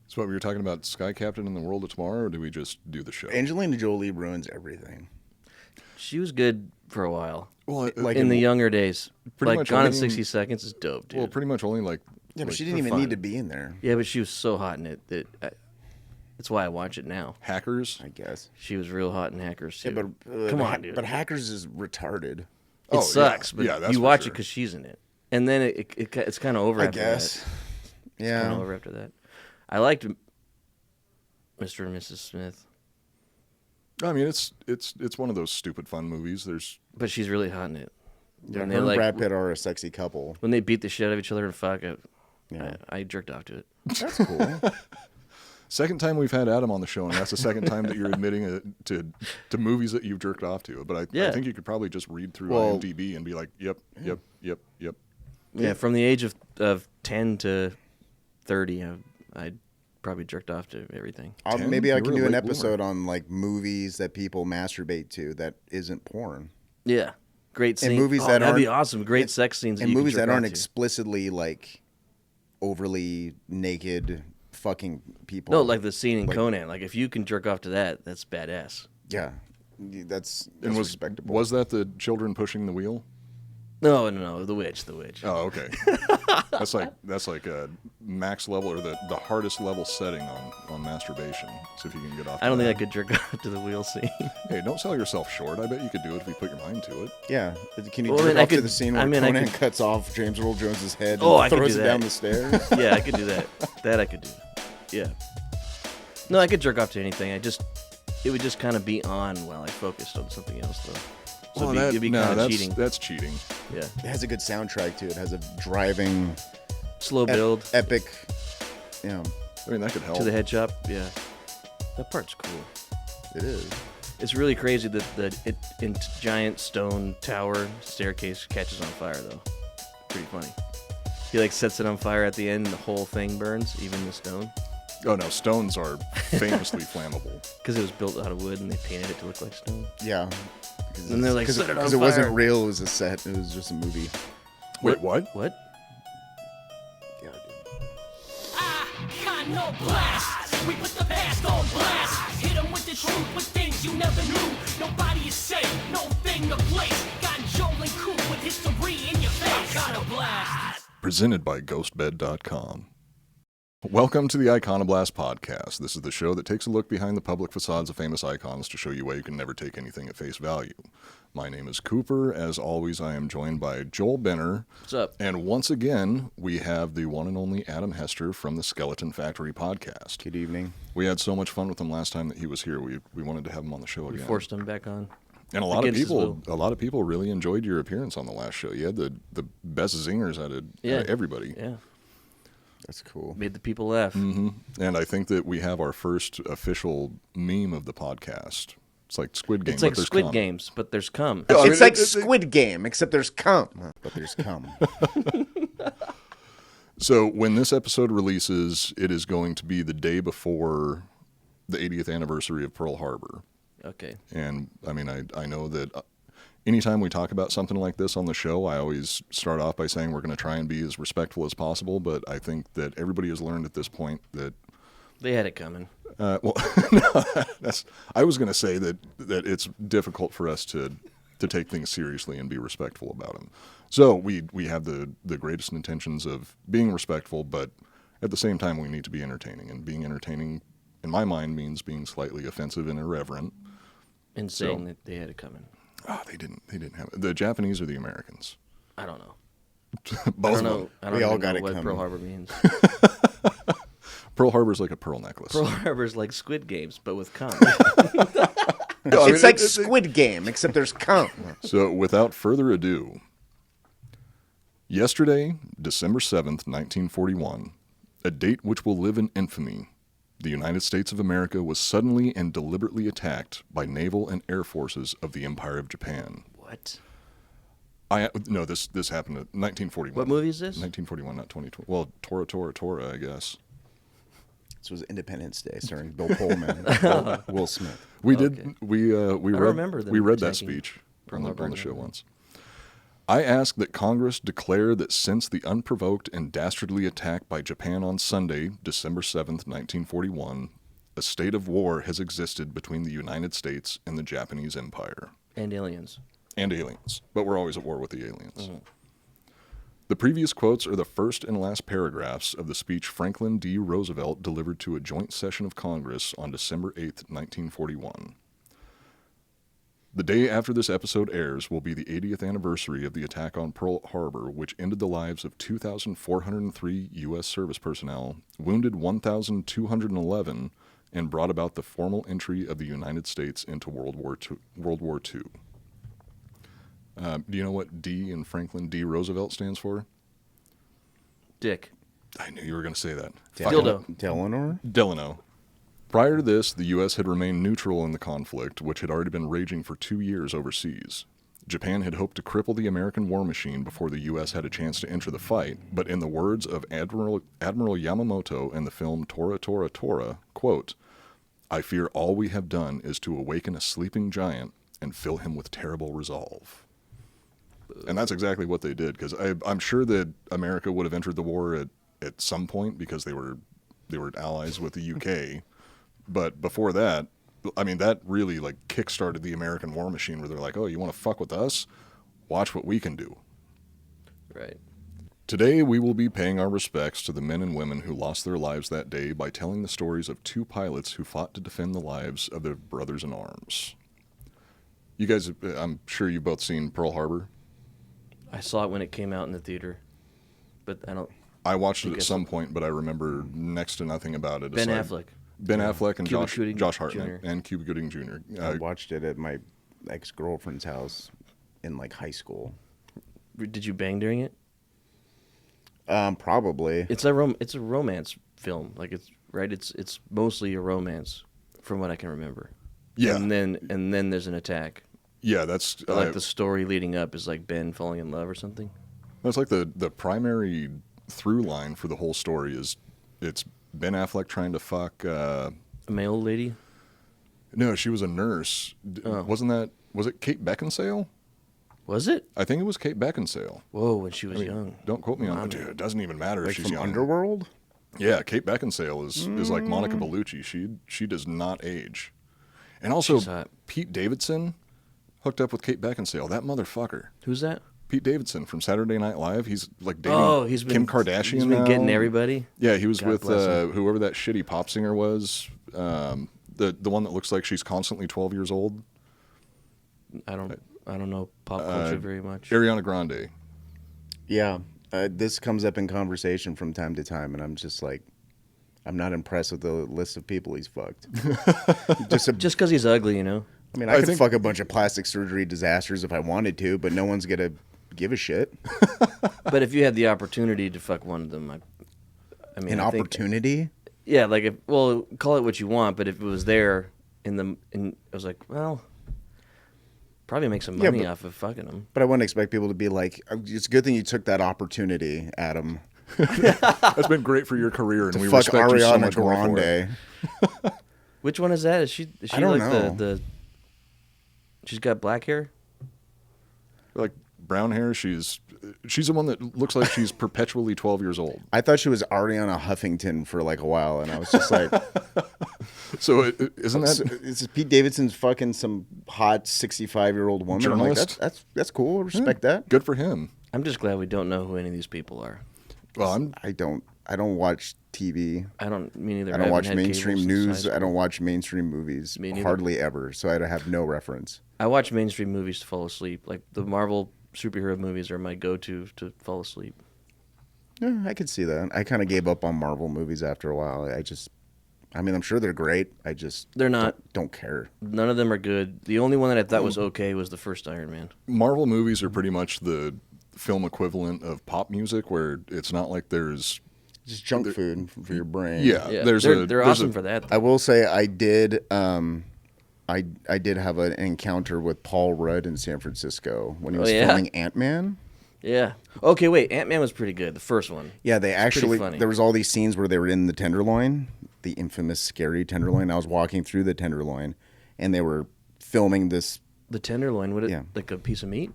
So what, we were talking about Sky Captain and the World of Tomorrow, or do we just do the show? Angelina Jolie ruins everything. She was good for a while. Well, like in the younger days. Pretty Like much Gone in only 60 Seconds is dope, dude. Well, pretty much only like... Yeah, but like she didn't for even fun. need to be in there. Yeah, but she was so hot in it that that's why I watch it now. Hackers? I guess. She was real hot in Hackers, too. Yeah, but Come on, dude. But Hackers is retarded. It sucks, yeah, but that's you for watch sure. it because she's in it. And then it's kind of over I after guess. that. Yeah. Kind of over after that. I liked Mr. and Mrs. Smith. I mean, it's one of those stupid fun movies. But she's really hot in it. Yeah, When her they, and like, Brad Pitt are a sexy couple. When they beat the shit out of each other and fuck it, Yeah. I jerked off to it. That's cool. Second time we've had Adam on the show, and that's the second time that you're admitting to movies that you've jerked off to. But I think you could probably just read through IMDb and be like, yep. Yeah, from the age of 10 to 30, I probably jerked off to everything. Maybe I You can were a do an late episode on like movies that people masturbate to that isn't porn. Yeah, great scene. And movies that that'd be aren't- awesome. Great sex scenes. And you can movies jerk that aren't off to. explicitly like overly naked fucking people. No, like the scene in Conan. Like if you can jerk off to that, that's badass. Yeah. That's And was respectable. was that the children pushing the wheel? No, the witch. Oh, okay. that's like a max level or the hardest level setting on masturbation. So if you can get off. I don't think I could jerk off to the wheel scene. Hey, don't sell yourself short. I bet you could do it if you put your mind to it. Yeah. Can you Well, jerk I off to could- the scene where I mean, I Conan could- cuts off James Earl Jones's head Oh, I and could throws do it that. down the stairs? Yeah, I could do that. That I could do. Yeah. No, I could jerk off to anything. It would just kind of be on while I focused on something else, though. So it'd be kind of cheating. That's cheating. Yeah. It has a good soundtrack to it. It has a driving, Slow build epic, you know, I mean, that could help. to the head shop. Yeah. That part's cool. it is. It's really crazy that the giant stone tower staircase catches on fire, though. Pretty funny. He like sets it on fire at the end, and the whole thing burns, even the stone, Oh no, stones are famously flammable. because it was built out of wood and they painted it to look like stone. Yeah. And they're like, set it on because it wasn't fire. real. It was a set. It was just a movie. Wait, what? What? Yeah, dude. Iconoblast. We put the past on blast. Hit 'em with the truth, with things you never knew. Nobody is safe, no thing to place. Got Joel and Coop with history in your face. Iconoblast. Presented by GhostBed.com. Welcome to the Iconoblast podcast. This is the show that takes a look behind the public facades of famous icons to show you why you can never take anything at face value. My name is Cooper. As always, I am joined by Joel Benner. What's up? And once again, we have the one and only Adam Hester from the Skeleton Factory podcast. Good evening. We had so much fun with him last time that he was here. We wanted to have him on the show We again. forced him back on. And a lot of Against his people really enjoyed your appearance on the last show. You had the best zingers out of everybody. Yeah. That's cool. Made the people laugh. And I think that we have our first official meme of the podcast. It's like Squid Game. It's like but there's Squid cum. Games, but there's cum. I mean, It's like it- Squid Game, except there's cum. But there's cum. So when this episode releases, it is going to be the day before the 80th anniversary of Pearl Harbor. Okay. And I mean, I know that anytime we talk about something like this on the show, I always start off by saying we're going to try and be as respectful as possible. But I think that everybody has learned at this point that, They had it coming. no, I was going to say that it's difficult for us to take things seriously and be respectful about them. So we have the greatest intentions of being respectful, but at the same time, we need to be entertaining. And being entertaining, in my mind, means being slightly offensive and irreverent. And saying that they had it coming. Oh, they didn't have it. The Japanese or the Americans? I don't know. Both I don't of know. them. I don't We all even got know it what coming. Pearl Harbor means. Pearl Harbor's like a pearl necklace. Pearl Harbor's like Squid Games, but with cum. It's like Squid Game, except there's cum. So without further ado, yesterday, December 7th, 1941, a date which will live in infamy, the United States of America was suddenly and deliberately attacked by naval and air forces of the Empire of Japan. What? No, this happened in 1941. What movie is this? 1941, not 2020. Well, Tora, I guess. This was Independence Day, starring Bill Pullman, Will Smith. We Okay. did. We read. remember them We read that attacking speech Pearl on Harbor, the show yeah. once. I ask that Congress declare that since the unprovoked and dastardly attack by Japan on Sunday, December 7th, 1941, a state of war has existed between the United States and the Japanese Empire. And aliens. And aliens. But we're always at war with the aliens. The previous quotes are the first and last paragraphs of the speech Franklin D. Roosevelt delivered to a joint session of Congress on December 8th, 1941. The day after this episode airs will be the 80th anniversary of the attack on Pearl Harbor, which ended the lives of 2,403 U.S. service personnel, wounded 1,211, and brought about the formal entry of the United States into World War II. Do you know what D in Franklin D. Roosevelt stands for? Dick. I knew you were going to say that. Dildo. Delano. Prior to this, the U.S. had remained neutral in the conflict, which had already been raging for 2 years overseas. Japan had hoped to cripple the American war machine before the U.S. had a chance to enter the fight, but in the words of Admiral Yamamoto in the film Tora Tora Tora, quote, "I fear all we have done is to awaken a sleeping giant and fill him with terrible resolve." And that's exactly what they did, because I'm sure that America would have entered the war at some point because they were allies with the UK. But before that, I mean, that really like kick-started the American war machine where they're like, oh, you want to fuck with us? Watch what we can do. Right. Today, we will be paying our respects to the men and women who lost their lives that day by telling the stories of 2 pilots who fought to defend the lives of their brothers in arms. You guys, I'm sure you've both seen Pearl Harbor. I saw it when it came out in the theater, but I watched it at some point, but I remember next to nothing about it. Ben Affleck. Ben Affleck and Josh Hartnett Jr. and Cuba Gooding Jr. I watched it at my ex-girlfriend's house in like high school. Did you bang during it? Probably. It's a romance film. Like it's mostly a romance, from what I can remember. Yeah. And then there's an attack. Yeah, that's Like the story leading up is like Ben falling in love or something. That's like the primary through line for the whole story is it's Ben Affleck trying to fuck A male lady? No, she was a nurse. Was it Kate Beckinsale? Was it? I think it was Kate Beckinsale. Whoa, when she was young. Don't quote me on it. Dude, it doesn't even matter Like if she's from young. Underworld? Yeah, Kate Beckinsale is like Monica Bellucci. She does not age. And also, She's hot. Pete Davidson hooked up with Kate Beckinsale. That motherfucker. Who's that? Pete Davidson from Saturday Night Live. He's like dating Kim Kardashian He's been now. getting everybody. Yeah, he was God with bless him. whoever that shitty pop singer was. The one that looks like she's constantly 12 years old. I don't know pop culture very much. Ariana Grande. Yeah. This comes up in conversation from time to time, and I'm just like, I'm not impressed with the list of people he's fucked. Just because he's ugly, you know. I mean, I could fuck a bunch of plastic surgery disasters if I wanted to, but no one's going to give a shit. But if you had the opportunity to fuck one of them, I mean, I think- opportunity? Yeah, like call it what you want, but if it was there I was like, well, probably make some money off of fucking them. But I wouldn't expect people to be like, it's a good thing you took that opportunity, Adam. That's been great for your career, and we Fuck respect you so Ariana much more for it. Grande. Which one is that? Is she I don't like know. the she's got black hair? Like brown hair, she's the one that looks like she's perpetually 12 years old. I thought she was Ariana Huffington for like a while, and I was just like, So isn't that is Pete Davidson's fucking some hot 65-year-old woman? Journalist? I'm like, that's cool. Respect that. good for him? I'm just glad we don't know who any of these people are. Well, I don't watch TV. Me neither. I don't watch haven't had mainstream cable since news. high I don't school. watch mainstream movies. Me neither. Hardly ever. So I have no reference. I watch mainstream movies to fall asleep. Like the Marvel superhero movies are my go-to to fall asleep. Yeah, I could see that. I kind of gave up on Marvel movies after a while. I mean, I'm sure they're great. They're not. Don't care. None of them are good. The only one that I thought was okay was the first Iron Man. Marvel movies are pretty much the film equivalent of pop music, where it's not like there's Just junk food for your brain. yeah. Yeah, There's they're awesome for that. I will say I did I did have an encounter with Paul Rudd in San Francisco when he was yeah? filming Ant-Man. Yeah. Okay, wait. Ant-Man was pretty good. The first one. Yeah, they actually funny. there was all these scenes where they were in the Tenderloin, the infamous scary Tenderloin. I was walking through the Tenderloin, and they were filming this. The tenderloin. Yeah. Like a piece of meat?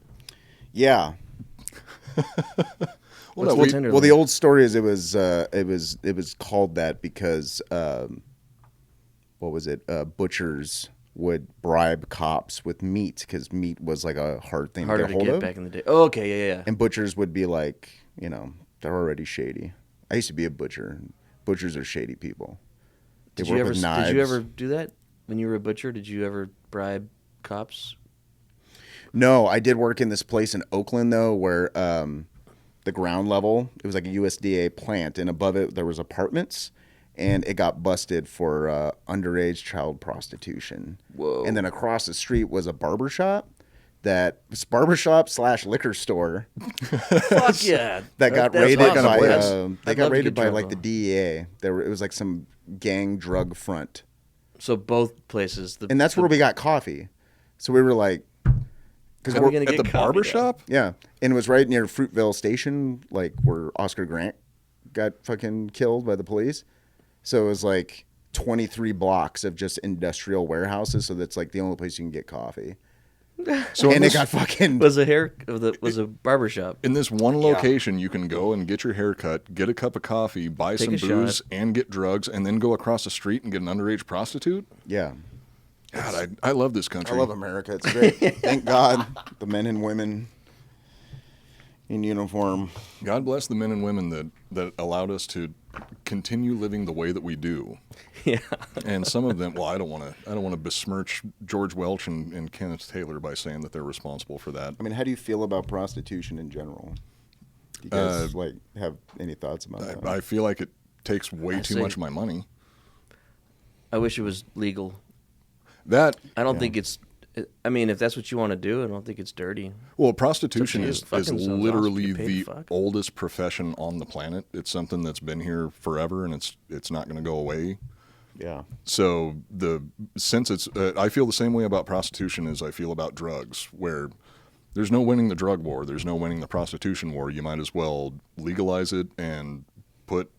Yeah, Well, What's no, the tenderloin? Well, the old story is it was called that because what was it? Butchers would bribe cops with meat because meat was like a hard thing Harder to to get hold get of. back in the day. Oh, okay, yeah. And butchers would be like, they're already shady. I used to be a butcher. Butchers are shady people. They Did you work ever? with knives. Did you ever do that when you were a butcher? Did you ever bribe cops? No, I did work in this place in Oakland though, where the ground level, it was like a USDA plant, and above it there was apartments, and it got busted for underage child prostitution. Whoa. And then across the street was a barbershop that was barbershop / liquor store Fuck yeah! that got That's raided awesome. by I'd they love got to raided get by drunk like the on. DEA. It was like some gang drug front. So both places. And that's where we got coffee. So we were like, because How are we we're gonna At get the coffee, barber though? shop? yeah, and it was right near Fruitville Station, like where Oscar Grant got fucking killed by the police. So it was like 23 blocks of just industrial warehouses. So that's like the only place you can get coffee. So in And it this, got fucking Was a barber shop. in this one location, you can go and get your hair cut, get a cup of coffee, buy Take some a booze, shot. and get drugs, and then go across the street and get an underage prostitute? yeah. God, I love this country. I love America. It's great. Thank God, the men and women in uniform. God bless the men and women that allowed us to continue living the way that we do. Yeah. And some of them, well, I don't want to besmirch George Welch and Kenneth Taylor by saying that they're responsible for that. I mean, how do you feel about prostitution in general? Do you guys have any thoughts about that? I feel like it takes way I too see. much of my money. I wish it was legal. That I don't think it's. I mean, if that's what you want to do, I don't think it's dirty. Well, prostitution It's up to is you. Fucking sounds literally awesome. Get paid the to fuck. oldest profession on the planet. It's something that's been here forever, and it's not going to go away. Yeah. So since it's, I feel the same way about prostitution as I feel about drugs, where there's no winning the drug war, there's no winning the prostitution war. You might as well legalize it and put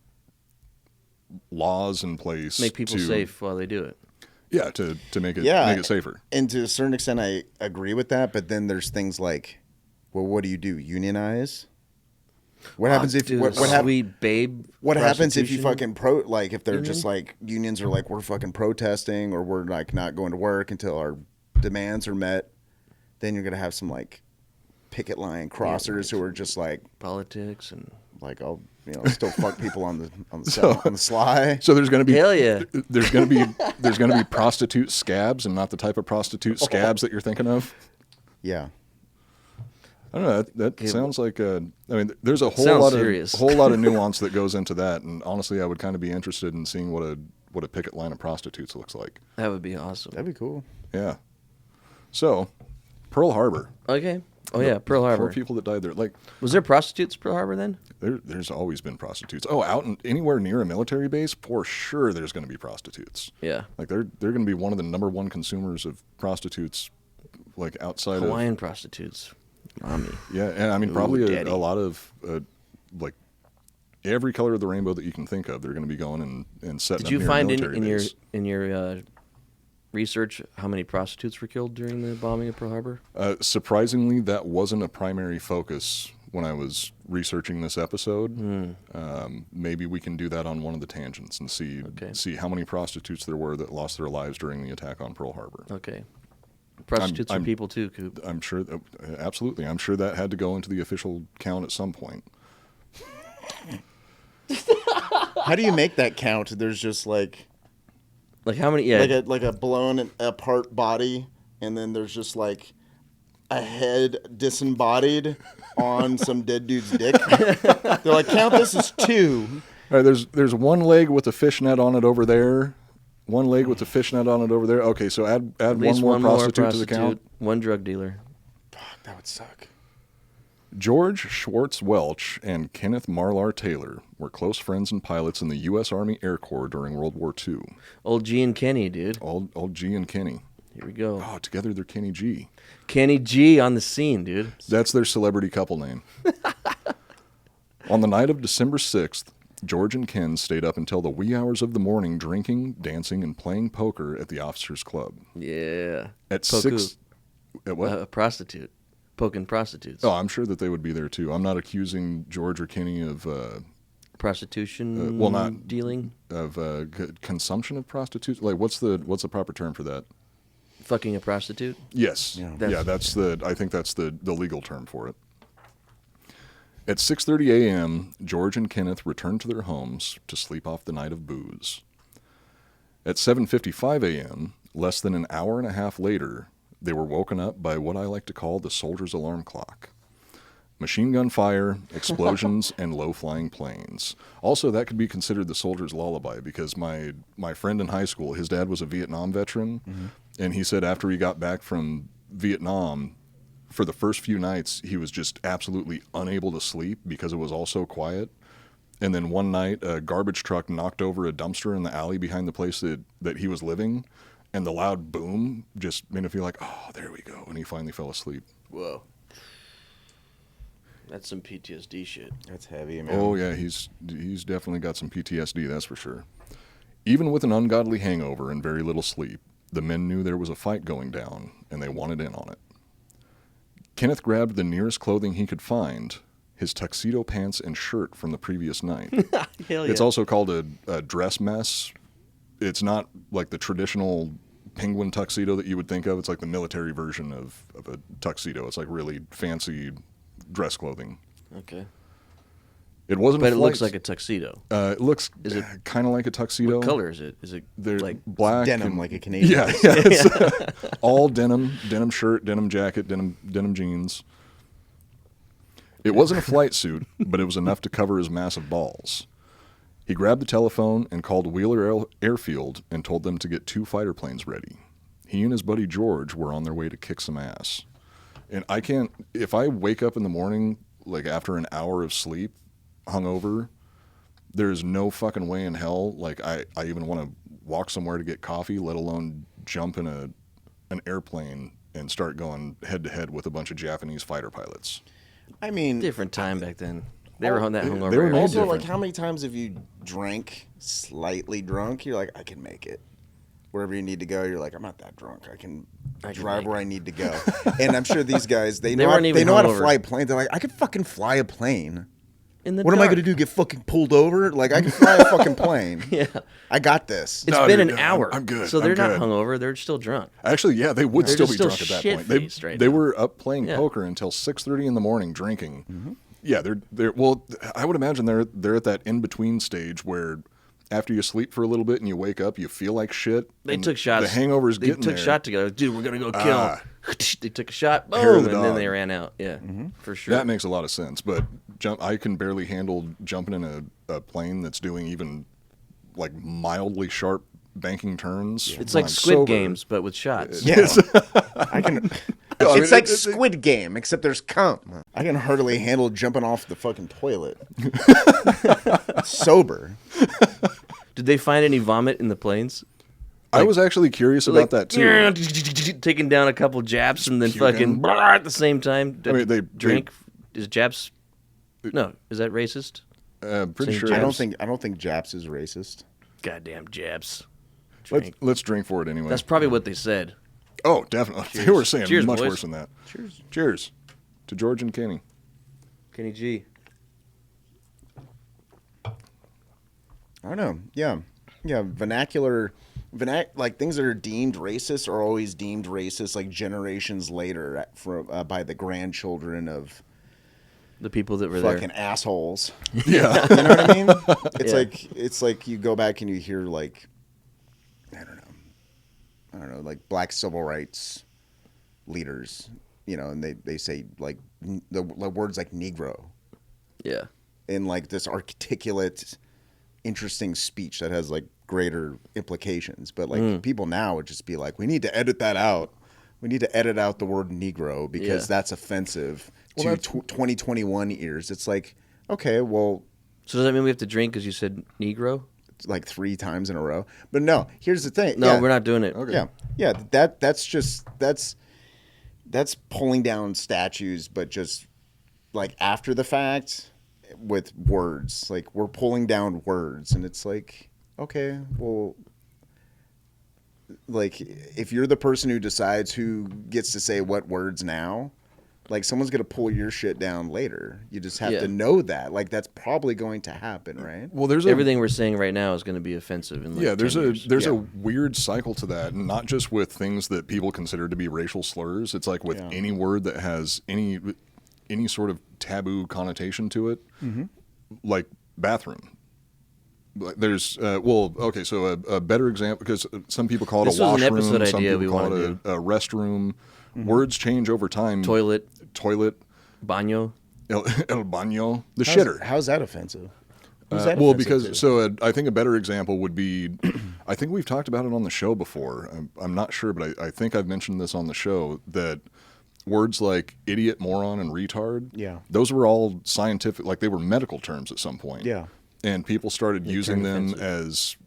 laws in place, Make people safe while they do it. Yeah, to make it Yeah. make it safer. And to a certain extent, I agree with that. But then there's things like, well, what do? Unionize? What happens if Dude, what sweet babe? What happens if you prostitution? fucking if they're just like unions are like we're fucking protesting or we're like not going to work until our demands are met? Then you're gonna have some like picket line crossers who are just like politics and I'll still fuck people on the sly. So there's going to be Hell yeah. there's going to be prostitute scabs and not the type of prostitute scabs that you're thinking of. Yeah. I don't know. That sounds like I mean, there's a whole Sounds lot serious. of whole lot of nuance that goes into that, and honestly, I would kind of be interested in seeing what a picket line of prostitutes looks like. that would be awesome. That'd be cool. Yeah. So, Pearl Harbor. Okay. Oh yeah, Pearl Harbor. 4 people that died there. Like, Was there prostitutes at Pearl Harbor then? there's always been prostitutes. Oh, out in anywhere near a military base, for sure, there's going to be prostitutes. Yeah. Like they're going to be one of the number one consumers of prostitutes, like outside of Hawaiian prostitutes. Mommy. Yeah, and I mean probably daddy. a lot of like every color of the rainbow that you can think of. They're going to be going and setting. Did you up near a find military in base. your research how many prostitutes were killed during the bombing of Pearl Harbor? Surprisingly, that wasn't a primary focus when I was researching this episode. Maybe we can do that on one of the tangents and see how many prostitutes there were that lost their lives during the attack on Pearl Harbor. Okay. Prostitutes are I'm- people too, Coop. I'm sure, absolutely. I'm sure that had to go into the official count at some point. How do you make that count? There's just like Like how many? Yeah. like a blown apart body, and then there's just like a head disembodied on some dead dude's dick. They're like, count this as 2. All right, there's one leg with a fishnet on it over there. One leg with a fishnet on it over there. Okay, so add At one least more one more prostitute to the count. One drug dealer. Fuck, that would suck. George Schwartz Welch and Kenneth Marlar Taylor were close friends and pilots in the U.S. Army Air Corps during World War II. Old G and Kenny, dude. Old G and Kenny. Here we go. Oh, together they're Kenny G. Kenny G on the scene, dude. That's their celebrity couple name. On the night of December 6th, George and Ken stayed up until the wee hours of the morning drinking, dancing, and playing poker at the officers' club. Yeah. At Poku. 6... At what? A prostitute. poking prostitutes. Oh, I'm sure that they would be there too. I'm not accusing George or Kenny of Prostitution. not dealing. Of consumption of prostitutes. Like, what's the proper term for that? Fucking a prostitute. Yes. Yeah. I think that's the legal term for it. At 6:30 a.m., George and Kenneth returned to their homes to sleep off the night of booze. At 7:55 a.m., less than an hour and a half later, they were woken up by what I like to call the soldier's alarm clock. Machine gun fire, explosions, and low-flying planes. Also, that could be considered the soldier's lullaby because my friend in high school, his dad was a Vietnam veteran, and he said after he got back from Vietnam, for the first few nights, he was just absolutely unable to sleep because it was all so quiet. And then one night, a garbage truck knocked over a dumpster in the alley behind the place that he was living, and the loud boom just made him feel like, oh, there we go, and he finally fell asleep. Whoa. That's some PTSD shit. That's heavy, man. Oh, yeah, he's definitely got some PTSD, that's for sure. Even with an ungodly hangover and very little sleep, the men knew there was a fight going down, and they wanted in on it. Kenneth grabbed the nearest clothing he could find, his tuxedo pants and shirt from the previous night. Hell yeah. It's also called a dress mess. It's not like the traditional penguin tuxedo that you would think of. It's like the military version of a tuxedo. It's like really fancy dress clothing. Okay. It wasn't But a it looks flight- like a tuxedo. it looks kind of like a tuxedo. What color is it? Is it They're like black Denim, and- like a Canadian. Yeah, it's all denim shirt, denim jacket, denim jeans. It wasn't a flight suit, but it was enough to cover his massive balls. He grabbed the telephone and called Wheeler Airfield and told them to get 2 fighter planes ready. He and his buddy George were on their way to kick some ass. And I can't, if I wake up in the morning, like after an hour of sleep, hungover, there's no fucking way in hell, like I even want to walk somewhere to get coffee, let alone jump in an airplane and start going head to head with a bunch of Japanese fighter pilots. I mean, different time back then? They were on that hungover. they were made also, different. like, how many times have you drank slightly drunk? You're like, I can make it. Wherever you need to go, you're like, I'm not that drunk. I can drive make where I need to go. And I'm sure these guys, they know weren't even how to hungover. fly planes. They're like, I could fucking fly a plane. In the What am I dark. going to do? Get fucking pulled over? Like, I can fly a fucking plane. Yeah. I got this. It's No, been dude, an no, hour. I'm good. So they're I'm not good. hungover. They're still drunk. Actually, yeah, they would They're still just be still drunk at that point. shit-faced right They now. were up playing Yeah. poker until 6:30 in the morning drinking. Yeah, they're well, I would imagine they're at that in between stage where after you sleep for a little bit and you wake up, you feel like shit. They and took shots. The hangover's They getting took there. shot together. Dude, we're gonna go kill. They took a shot. Boom, Hair of and the then dog. they ran out. Yeah, for sure. That makes a lot of sense. But I can barely handle jumping in a plane that's doing even like mildly sharp banking turns. It's when like I'm Squid sober. Games, but with shots. Yeah. I can. I mean, It's like it- Squid Game, except there's cum. I can hardly handle jumping off the fucking toilet. Sober. Did they find any vomit in the planes? I was actually curious about that too. Taking down a couple Japs and then Puking. fucking at the same time. I mean, they drink. Is Japs? No, is that racist? Pretty Saying sure. Japs. I don't think Japs is racist. Goddamn Japs. Let's drink for it anyway. That's probably what they said. Oh, definitely. They were saying Cheers, much boys. worse than that. Cheers, Cheers to George and Kenny. Kenny G. I don't know. Yeah. Vernacular, like things that are deemed racist are always deemed racist, like generations later by the grandchildren of The people that were fucking there. assholes. Yeah. You know what I mean? Yeah. It's like you go back and you hear like, I don't know, like black civil rights leaders, you know, and they say like the words like Negro Yeah. in like this articulate, interesting speech that has like greater implications. But like people now would just be like, we need to edit that out. We need to edit out the word Negro because Yeah. that's offensive Well, to 2021 ears. It's like, okay, well, So does that mean we have to drink because you said Negro? it's like 3 times in a row. But no, here's the thing. No, Yeah. we're not doing it. Okay. Yeah, that's pulling down statues, but just like after the fact with words. Like we're pulling down words, and it's like, okay, well, like if you're the person who decides who gets to say what words now, Like someone's gonna pull your shit down later. You just have Yeah. to know that. Like that's probably going to happen, right? Well, there's Everything we're saying right now is going to be offensive. In like yeah, there's 10 a years. there's Yeah. a weird cycle to that, and not just with things that people consider to be racial slurs. It's like with Yeah. any word that has any sort of taboo connotation to it, like bathroom. Like there's okay, so a better example, because some people call it This a was an washroom, episode some idea people we call wanna it a restroom. Words change over time. Toilet, Toilet, baño. el baño, the shitter. How's that offensive? Who's that Well, offensive because to? so I think a better example would be, I think we've talked about it on the show before. I'm not sure, but I think I've mentioned this on the show, that words like idiot, moron, and retard, Yeah. those were all scientific, like they were medical terms at some point. Yeah. And people started using turned them as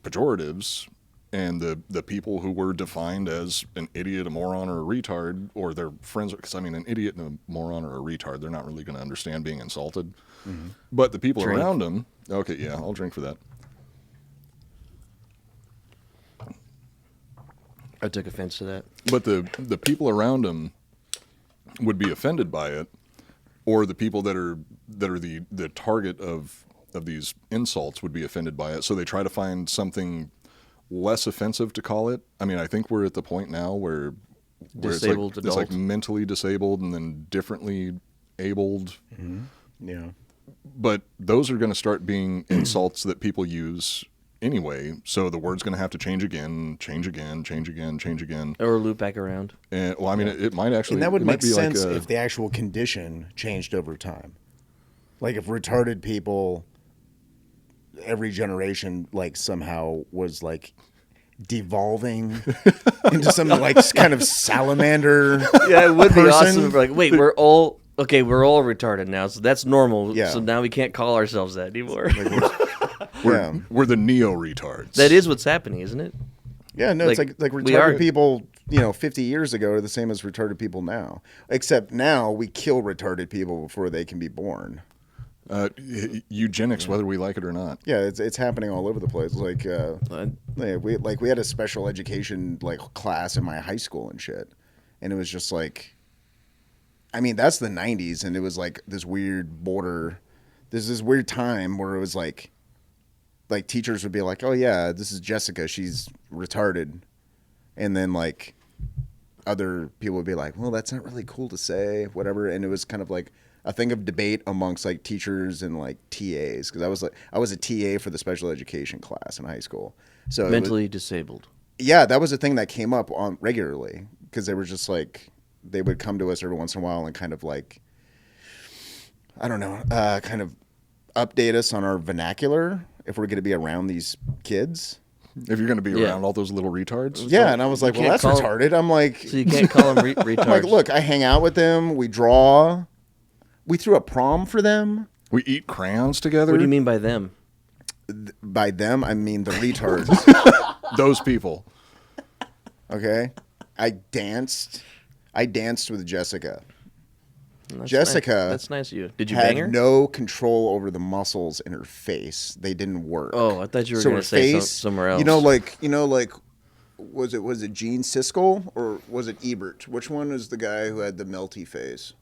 pejoratives, and the people who were defined as an idiot, a moron, or a retard, or their friends, because I mean, an idiot and a moron or a retard, they're not really going to understand being insulted. But the people Drink. around them, okay, yeah, I'll drink for that. I took offense to that. But the people around him would be offended by it, or the people that are the target of these insults would be offended by it. So they try to find something less offensive to call it. I mean, I think we're at the point now where Disabled it's like adult. mentally disabled and then differently abled. Yeah. But those are going to start being insults that people use anyway. So the word's going to have to change again. Or loop back around. And well, I mean, it might actually. And that would it might make be sense like if the actual condition changed over time. Like if retarded people, every generation, like somehow was like devolving into some like kind of salamander. Yeah, it would be person. awesome if we're like, wait, we're all retarded now, so that's normal. Yeah. So now we can't call ourselves that anymore. Yeah. we're the neo retards. That is what's happening, isn't it? Yeah, no, it's Like, like we are- retarded people, 50 years ago are the same as retarded people now. Except now we kill retarded people before they can be born. Eugenics, whether we like it or not. Yeah, it's happening all over the place. Like we had a special education like class in my high school and shit. And it was just like, I mean, that's the 90s, and it was like this weird border. There's this weird time where it was like teachers would be like, "Oh yeah, this is Jessica. She's retarded," and then like other people would be like, "Well, that's not really cool to say, whatever." And it was kind of like a thing of debate amongst like teachers and like TAs, because I was a TA for the special education class in high school. So it was- Mentally disabled. yeah, that was a thing that came up on regularly, because they were just like, they would come to us every once in a while and kind of like, I don't know, kind of update us on our vernacular if we're going to be around these kids. If you're going to be Yeah. around all those little retards. Yeah, and I was like, well, can't that's call- retarded. I'm like, So you can't call them retards. I'm like, look, I hang out with them. We draw. We threw a prom for them. We eat crayons together. What do you mean by them? By them, I mean the retards. Those people. Okay, I danced with Jessica. That's Jessica nice. That's nice of you. Did you had bang her? no control over the muscles in her face. They didn't work. Oh, I thought you were So going her to say face, somewhere else. like, was it Gene Siskel or was it Ebert? Which one is the guy who had the melty face?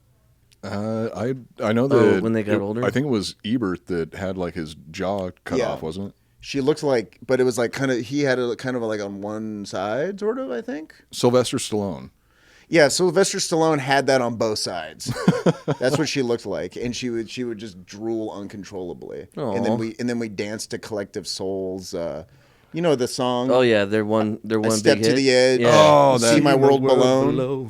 I know Oh, that when they got older? I think it was Ebert that had like his jaw cut Yeah. off, wasn't it? She looked like, but it was like kind of, he had a kind of like on one side, sort of, I think. Sylvester Stallone. Yeah, Sylvester Stallone had that on both sides. That's what she looked like, and she would just drool uncontrollably. Aw. And then we danced to Collective Souls. You know the song? Oh yeah, they're one I Step big to hit. the Edge. Yeah. Oh, See that- My World Below. Below.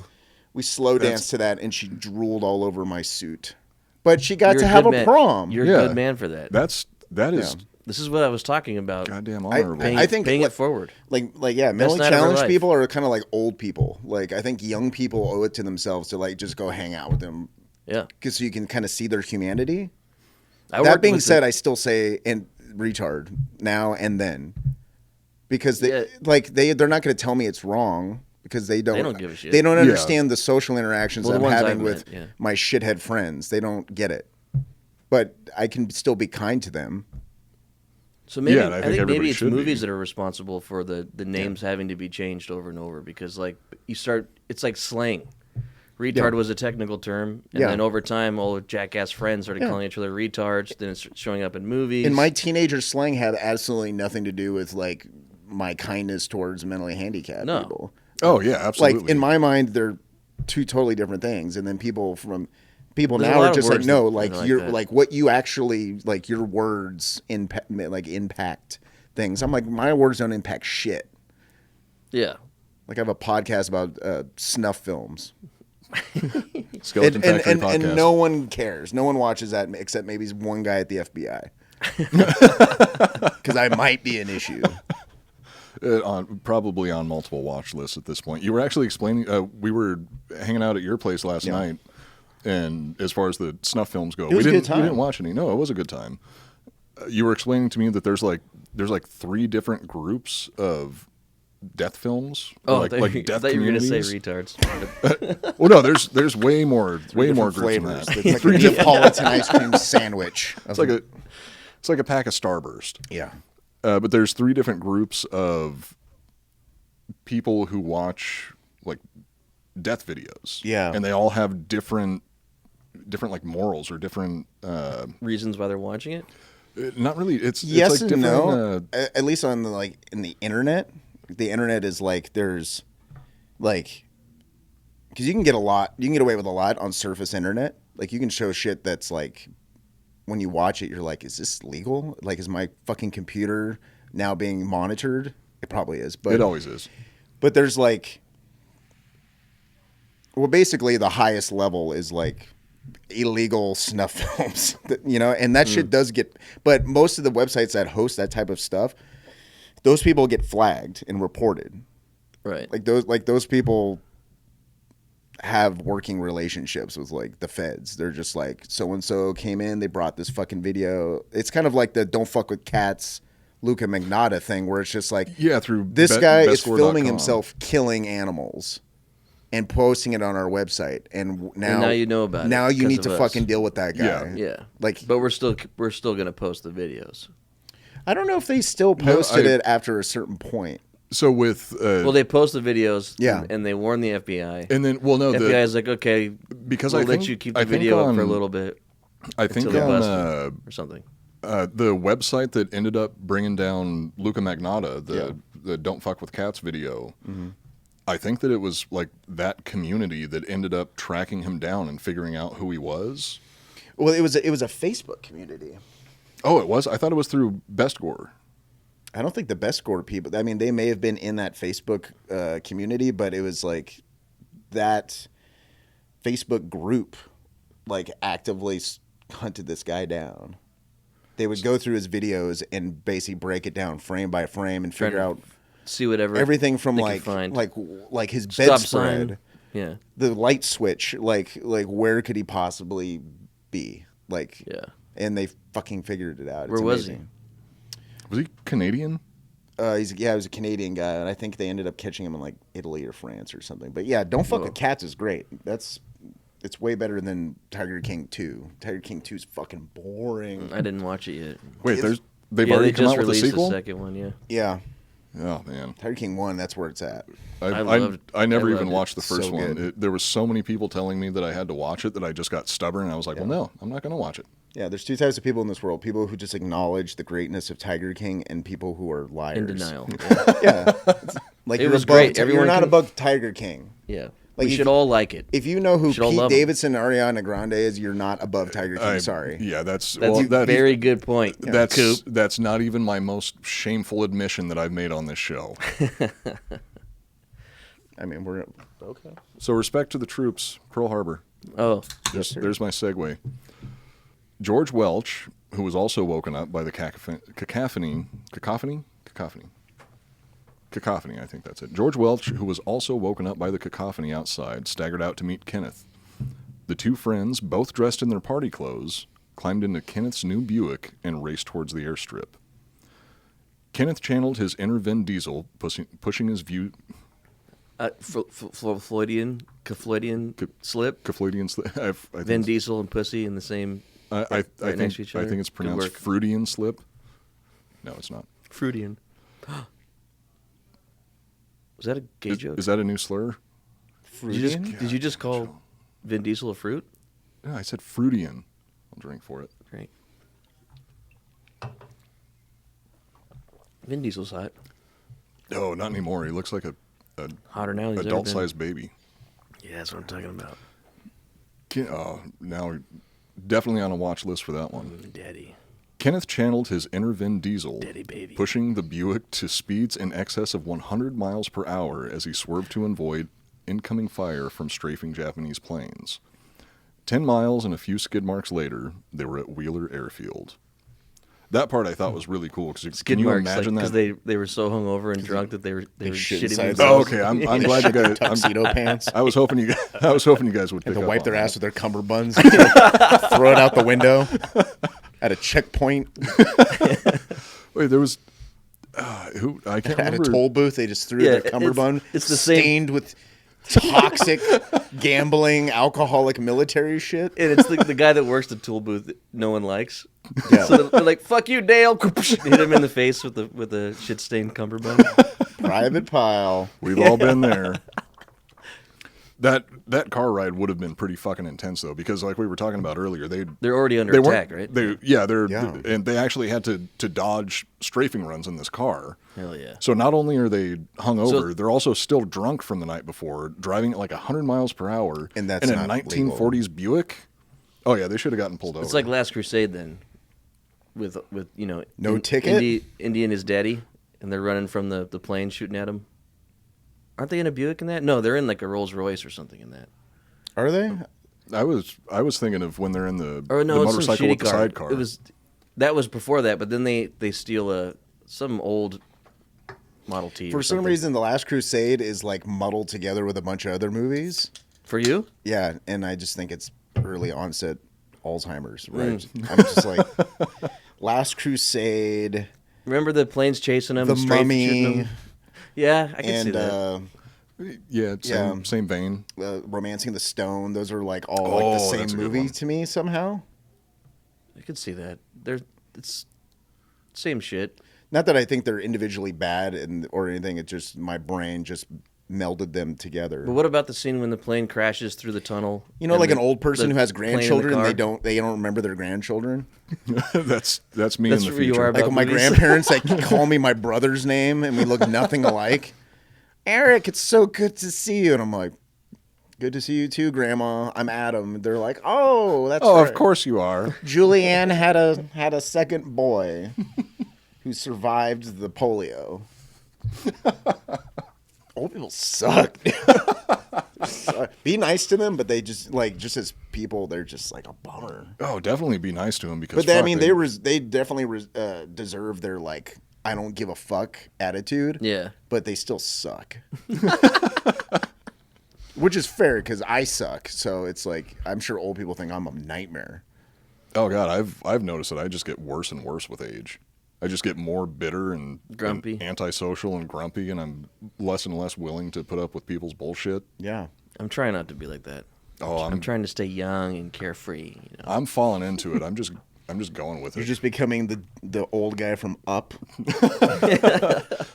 We slow danced to that, and she drooled all over my suit. But she got You're to have good a man. prom. You're Yeah. a good man for that. That is Yeah. This is what I was talking about. goddamn honorable. Paying, I think paying like- it forward. Like yeah, mentally night of our challenged life. people are kind of like old people. Like I think young people owe it to themselves to like just go hang out with them, Yeah. because so you can kind of see their humanity. I That worked being with said, I still say and retard now and then, because Yeah. they're not going to tell me it's wrong, because they don't give a shit. They don't Yeah. understand the social interactions Well, the I'm ones having I've with met, yeah. my shithead friends. They don't get it, but I can still be kind to them. So maybe Yeah, and I I think think everybody maybe it's should be. movies that are responsible for the names having to be changed over and over, because like you start, it's like slang. Retard was a technical term, and Yeah. then over time, all jackass friends started calling each other retards. Then it's showing up in movies. And my teenager slang had absolutely nothing to do with like my kindness towards mentally handicapped No. people. Oh yeah, absolutely. Like in my mind, they're two totally different things. And then people There's a now lot are of just like, words no, that like are like you're that. like what you actually like your words impact things. I'm like, my words don't impact shit. yeah. Like I have a podcast about snuff films. Skeleton Factory podcast. And no one cares. No one watches that except maybe one guy at the FBI. Because I might be an issue. Probably on multiple watch lists at this point. You were actually explaining. We were hanging out at your place last night, and as far as the snuff films go, It was we a good didn't time. we didn't watch any. No, it was a good time. You were explaining to me that there's like 3 different groups of death films. Oh, like I death thought you were going to say communities. retards. Well, no, there's way more groups Flavors. than that. It's like a Neapolitan ice cream sandwich. It's like a pack of Starburst. Yeah. But there's 3 different groups of people who watch like death videos. Yeah. And they all have different like morals or different Reasons why they're watching it? not really it's Yes it's like and different no. At least on in the internet. The internet is like there's like because you can get away with a lot on surface internet. Like you can show shit that's like when you watch it, you're like, is this legal? Like, is my fucking computer now being monitored? It probably is, but it always is. But there's like, well, basically the highest level is like illegal snuff films, and that shit does get, but most of the websites that host that type of stuff, those people get flagged and reported. Right. Like those people have working relationships with like the feds. They're just like, so-and-so came in, they brought this fucking video. It's kind of like the don't fuck with cats Luca Magnotta thing where it's just like, Yeah, through this guy is bestscore.com. filming himself killing animals and posting it on our website. And now you know about it Now you because need of to us. fucking deal with that guy. Yeah. Like, But we're still going to post the videos. I don't know if they still posted it after a certain point. So with Well, they post the videos, Yeah. and they warn the FBI. and then well no The the FBI is like, okay, because we'll I think let you keep the I think video up on- for a little bit I think until they on bust you or something. the website that ended up bringing down Luca Magnotta, the Don't Fuck with Cats video, I think that it was like that community that ended up tracking him down and figuring out who he was. Well, it was a Facebook community. Oh, it was? I thought it was through Bestgore. I don't think the best score people. I mean, they may have been in that Facebook community, but it was like that Facebook group, like actively hunted this guy down. They would go through his videos and basically break it down frame by frame and figure out See whatever everything from they like can find. like his Stop bedspread, sign. Yeah. the light switch, like where could he possibly be? Like, Yeah. and they fucking figured it out. It's Where was he? amazing. Was he Canadian? He was a Canadian guy, and I think they ended up catching him in like Italy or France or something. But yeah, Don't Fuck with Cats is great. It's way better than Tiger King 2. Tiger King 2 is fucking boring. I didn't watch it yet. Wait, they've Yeah, already they come just out with a released the sequel? second one, yeah. Yeah, Oh man. Tiger King 1, that's where it's at. I never even watched the first So one. good. There was so many people telling me that I had to watch it that I just got stubborn and I was like, well, no, I'm not going to watch it. Yeah, there's 2 types of people in this world: people who just acknowledge the greatness of Tiger King, and people who are liars. In denial. Yeah, like It you're was above, great. you're Everyone not can- above Tiger King. Yeah. Like, we if should you- all like it. If you know who should all Pete love him. Davidson and Ariana Grande is, you're not above Tiger King. Sorry. Yeah, that's That's well, a very good point. Coop. that's not even my most shameful admission that I've made on this show. I mean, we're okay. So respect to the troops, Pearl Harbor. Oh, There's my segue. George Welch, who was also woken up by the cacophony, I think that's it. George Welch, who was also woken up by the cacophony outside, staggered out to meet Kenneth. The 2 friends, both dressed in their party clothes, climbed into Kenneth's new Buick and raced towards the airstrip. Kenneth channeled his inner Vin Diesel, pushing his view... Floydian slip. Cafloidian slip. I Vin think, Diesel and pussy in the same. I right next to think each I other. think it's Good pronounced work. Freudian slip. No, it's not. Freudian. Was that a gay joke? Is that a new slur? Did you just call Vin Diesel a fruit? Yeah, I said Fruitian. I'll drink for it. Great. Vin Diesel's hot. No, not anymore. He looks like a Hotter now than he's ever been. adult-sized baby. Yeah, that's what I'm talking about. Now definitely on a watch list for that one. Daddy. Kenneth channeled his inner Vin Diesel, Daddy baby. pushing the Buick to speeds in excess of 100 miles per hour as he swerved to avoid incoming fire from strafing Japanese planes. 10 miles and a few skid marks later, they were at Wheeler Airfield. That part I thought was really cool. Cause can you imagine that? Because they were so hungover and drunk that they were shit shitting inside themselves. Oh, okay. I'm glad you guys. Tuxedo pants. I was hoping you guys would pick Have to up wipe on their that. ass with their cummerbunds. Throw it out the window at a checkpoint. Wait, there was who I can't At a remember. toll booth, they just threw their cummerbund. it's the same- stained with toxic, gambling, alcoholic military shit. And it's the guy that works the tool booth that no one likes. Yeah. So they're like, "Fuck you, Dale!" Hit him in the face with the shit stained cummerbund. Private pile. We've all been there. That car ride would have been pretty fucking intense though, because like we were talking about earlier, They're already under they attack, weren't- right? Yeah. And they actually had to dodge strafing runs in this car. Hell yeah. So not only are they hungover, So- they're also still drunk from the night before, driving at like 100 miles per hour. And that's in a not 1940s Buick. Oh yeah, they should have gotten pulled over. It's like Last Crusade then, with No ticket? Indy and his daddy, and they're running from the plane shooting at him. Aren't they in a Buick in that? No, they're in like a Rolls Royce or something in that. Are they? I was thinking of when they're in the Or no, it's some motorcycle shitty with the car. sidecar. That was before that, but then they steal some old Model T. For or some something. reason, The Last Crusade is like muddled together with a bunch of other movies. For you? Yeah, and I just think it's early onset Alzheimer's, right? I'm just like, Last Crusade, Remember the planes chasing him? The and strafing shooting Mummy, him? Yeah, I can see and that. yeah, same vein. Romancing the Stone. Those are like all like the that's a same good movie one. to me somehow. I could see that. It's same shit. Not that I think they're individually bad or anything. It's just my brain just melded them together. But what about the scene when the plane crashes through the tunnel? You know, and like an old person the who has plane in the grandchildren, and car? they don't remember their grandchildren. that's me That's in the where you future. are Like about when my movies. grandparents like call me my brother's name, and we look nothing alike. Eric, it's so good to see you, and I'm like, good to see you too, Grandma. I'm Adam. And they're like, oh, that's Oh, right. of course you are. Julianne had a second boy who survived the polio. Old people suck. Be nice to them, but they just as people, they're just like a bummer. Oh, definitely be nice to him because. But they, I fuck, mean, they definitely deserve their like I don't give a fuck attitude. Yeah. But they still suck. Which is fair because I suck. So it's like I'm sure old people think I'm a nightmare. Oh god, I've noticed that I just get worse and worse with age. I just get more bitter and Grumpy. and antisocial and grumpy, and I'm less and less willing to put up with people's bullshit. Yeah. I'm trying not to be like that. Oh, I'm trying to stay young and carefree. You know? I'm falling into it. I'm just going with it. You're just becoming the old guy from Up.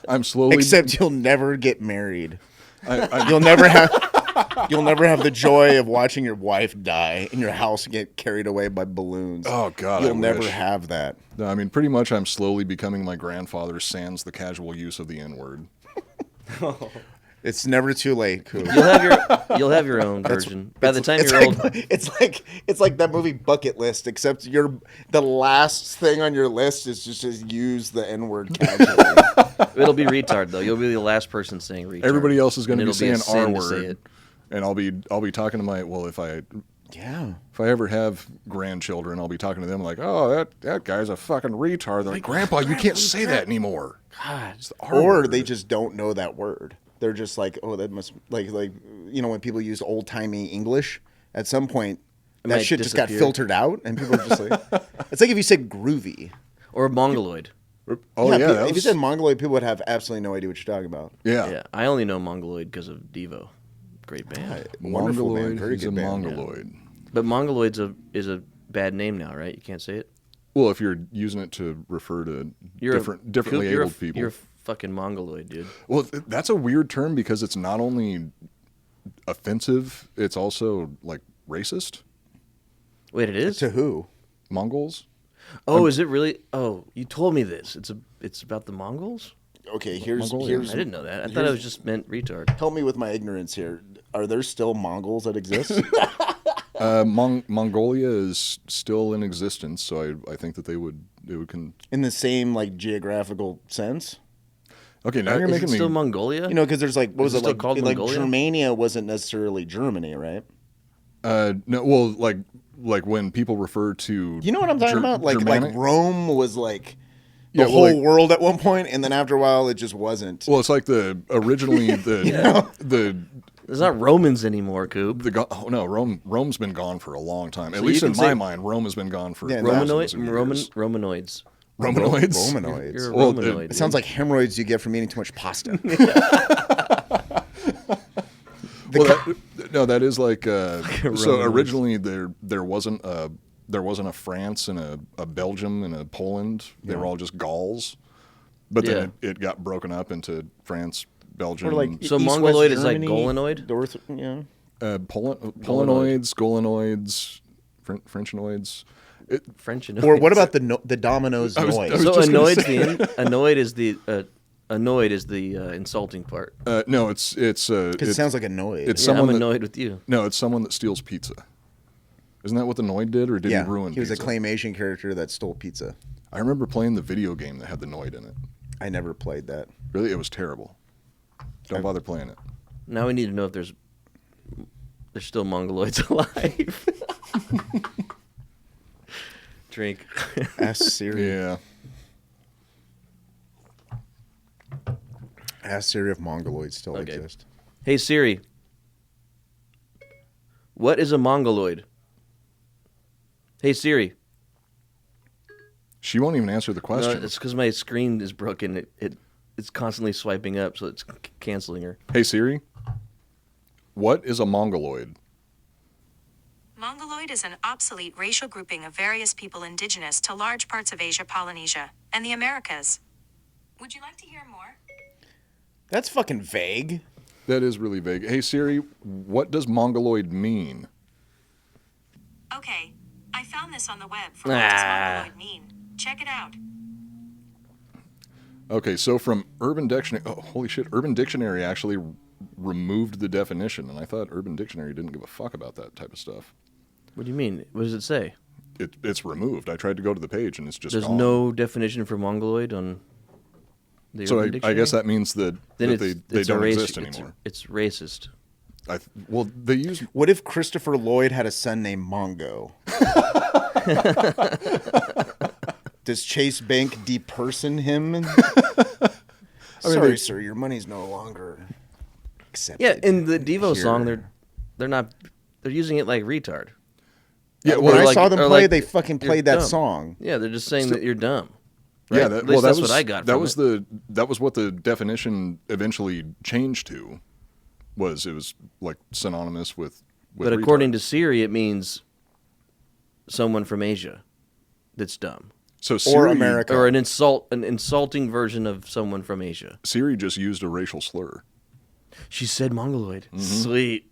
I'm slowly. Except you'll never get married. I, You'll never have the joy of watching your wife die and your house get carried away by balloons. Oh, God, I You'll never wish. have that. No, I mean, pretty much I'm slowly becoming my grandfather sans the casual use of the N-word. It's never too late, Coop. You'll have your own version. By the time you're old, It's like that movie Bucket List, except the last thing on your list is just use the N-word casually. it'll be retard though. You'll be the last person saying retard. Everybody else is going to And be it'll saying a R sin to say word, it. and I'll be talking to my if I ever have grandchildren, I'll be talking to them like, oh, that guy's a fucking retard. They're like, Grandpa, you can't say that anymore. God. It's the R Or word. they just don't know that word. They're just like, oh, that must like when people use old timey English. At some point, that might shit just got disappear. filtered out, and people are just like, it's like if you said groovy. Or mongoloid. Oh yeah, that if you was, said mongoloid, people would have absolutely no idea what you're talking about. yeah. Yeah, I only know mongoloid because of Devo. Great band. Wonderful band, Mongoloid. very He's a good band. mongoloid. But mongoloid's is a bad name now, right? You can't say it. Well, if you're using it to refer to You're differently you're abled people. You're a fucking mongoloid, dude. Well, that's a weird term because it's not only offensive, it's also like racist. Wait, it is? To who? Mongols. Oh, is it really? Oh, you told me this. It's about the Mongols? Okay, here's Mongolia. I didn't know that. I thought it was just meant retard. Help me with my ignorance here. Are there still Mongols that exist? Mongolia is still in existence, so I think that they would In the same like geographical sense? Okay, now you're Is making it me. still Mongolia? You know, because there's like what was Is it it still like? called Like Mongolia? Germania wasn't necessarily Germany, right? No, well, like when people refer to. You know what I'm talking about? Like Germanic? Rome was like the Yeah, well, whole like- world at one point, and then after a while, it just wasn't. Well, it's like originally the There's not Romans anymore, Coop. Rome's been gone for a long time. At So least you in can my say- mind, Rome has been gone for Yeah, thousands of years. Romanoids. Romanoids. Romanoids. You're a Well, Romanoid. It sounds like hemorrhoids you get from eating too much pasta. Well, that is like so. Romanoids. Originally, there wasn't a France and a Belgium and a Poland. They were all just Gauls. But then it got broken up into France, Belgium, Or like So East, Mongoloid West is like Germany, Golanoid? North, yeah. Polanoids, Golanoids, Frenchanoids. French Or what about the Domino's I was noise? just So gonna annoyed is the insulting part. No, it's Because it it's sounds like annoyed. it's Yeah, someone I'm that- annoyed with you. No, it's someone that steals pizza. Isn't that what the Noid did, or did yeah, he ruin he was pizza? a claymation character that stole pizza. I remember playing the video game that had the Noid in it. I never played that. Really, it was terrible. Don't bother playing it. Now we need to know if there's still Mongoloids alive. Drink. Ask Siri. Yeah. Ask Siri if Mongoloids still Okay. exist. Hey Siri, what is a Mongoloid? Hey Siri. She won't even answer the No, question. it's because my screen is broken. It's constantly swiping up, so it's canceling her. Hey Siri, what is a Mongoloid? Mongoloid is an obsolete racial grouping of various people indigenous to large parts of Asia, Polynesia, and the Americas. Would you like to hear more? That's fucking vague. That is really vague. Hey Siri, what does Mongoloid mean? Okay, I found this on the web for what does Mongoloid mean. Check it out. Okay, so from Urban Dictionary, oh, holy shit, Urban Dictionary actually removed the definition, and I thought Urban Dictionary didn't give a fuck about that type of stuff. What do you mean? What does it say? It's removed. I tried to go to the page, and it's just There's gone. no definition for Mongoloid on the So Urban I Dictionary? guess that means that, Then that they it's don't a exist race- anymore. It's racist. Well, they use What if Christopher Lloyd had a son named Mongo? Does Chase Bank deperson him? Sorry, sir, your money's no longer accepted. Yeah, in the Devo song, here. they're using it like retard. yeah. When Well, I like- saw them or play, like, they fucking you're played that dumb. song. Yeah, they're just saying that you're dumb. yeah. Right? That, At least that's was, what I got. That from was it. that was what the definition eventually changed to. It was like synonymous with But according to Siri, it means someone from Asia that's dumb, so Siri, America. or an insulting version of someone from Asia. Siri just used a racial slur. She said Mongoloid. Mm-hmm. Sweet.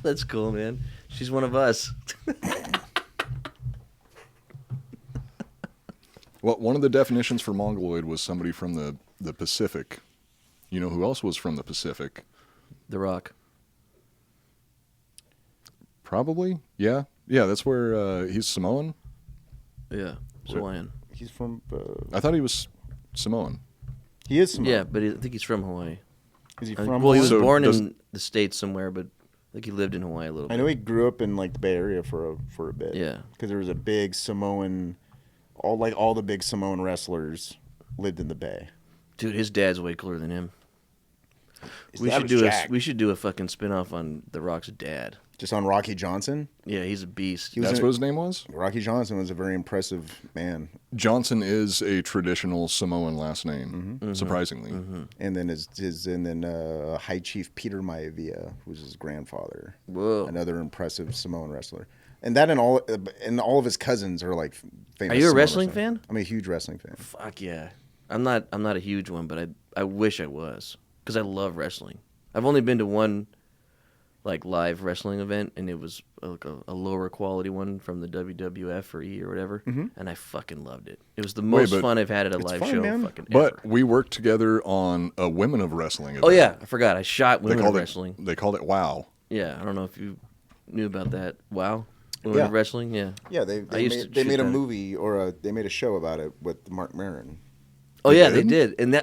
That's cool, man. She's one of us. Well, one of the definitions for Mongoloid was somebody from the Pacific. You know who else was from the Pacific? The Rock. Probably. Yeah. Yeah, that's where he's Samoan. Yeah. Hawaiian. He's from. I thought he was Samoan. He is Samoan. Yeah, but I think he's from Hawaii. Is he I think- from? well, he was So born does- in the States somewhere, but I think he lived in Hawaii a little bit. I know he grew up in like the Bay Area for a bit. Yeah. Because there was a big Samoan, all the big Samoan wrestlers lived in the Bay. Dude, his dad's way cooler than him. His We dad should was do jacked. we should do a fucking spin-off on The Rock's dad. Just on Rocky Johnson. Yeah, he's a beast. was That's in- what his name was? Rocky Johnson was a very impressive man. Johnson is a traditional Samoan last name, surprisingly. And then High Chief Peter Maivia, who's his grandfather. Whoa. Another impressive Samoan wrestler. And that and all of his cousins are like famous. Are you a Samoan wrestling wrestlers. fan? I'm a huge wrestling fan. Fuck yeah. I'm not a huge one, but I wish I was, because I love wrestling. I've only been to one like live wrestling event, and it was like a lower quality one from the WWF or E or whatever, and I fucking loved it. It was the most but fun I've had at a live fun, show man. fucking But ever. we worked together on a Women of Wrestling event. Oh yeah, I forgot. I shot They women called of it, wrestling. They called it WOW. Yeah, I don't know if you knew about that. Wow, women Yeah. of wrestling. Yeah. Yeah, I used to they shoot made a that. movie or they made a show about it with Mark Maron. Oh yeah, they did? did.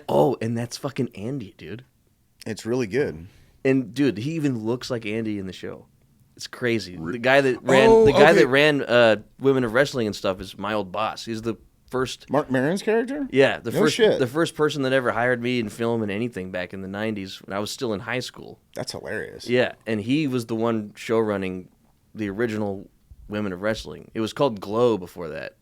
And that's fucking Andy, dude. It's really good. And dude, he even looks like Andy in the show. It's crazy. The guy that ran okay. that ran Women of Wrestling and stuff is my old boss. He's the first Mark Maron's character? Yeah, No shit. the first person that ever hired me in film and anything back in the 90s when I was still in high school. That's hilarious. Yeah, and he was the one show running the original Women of Wrestling. It was called Glow before that.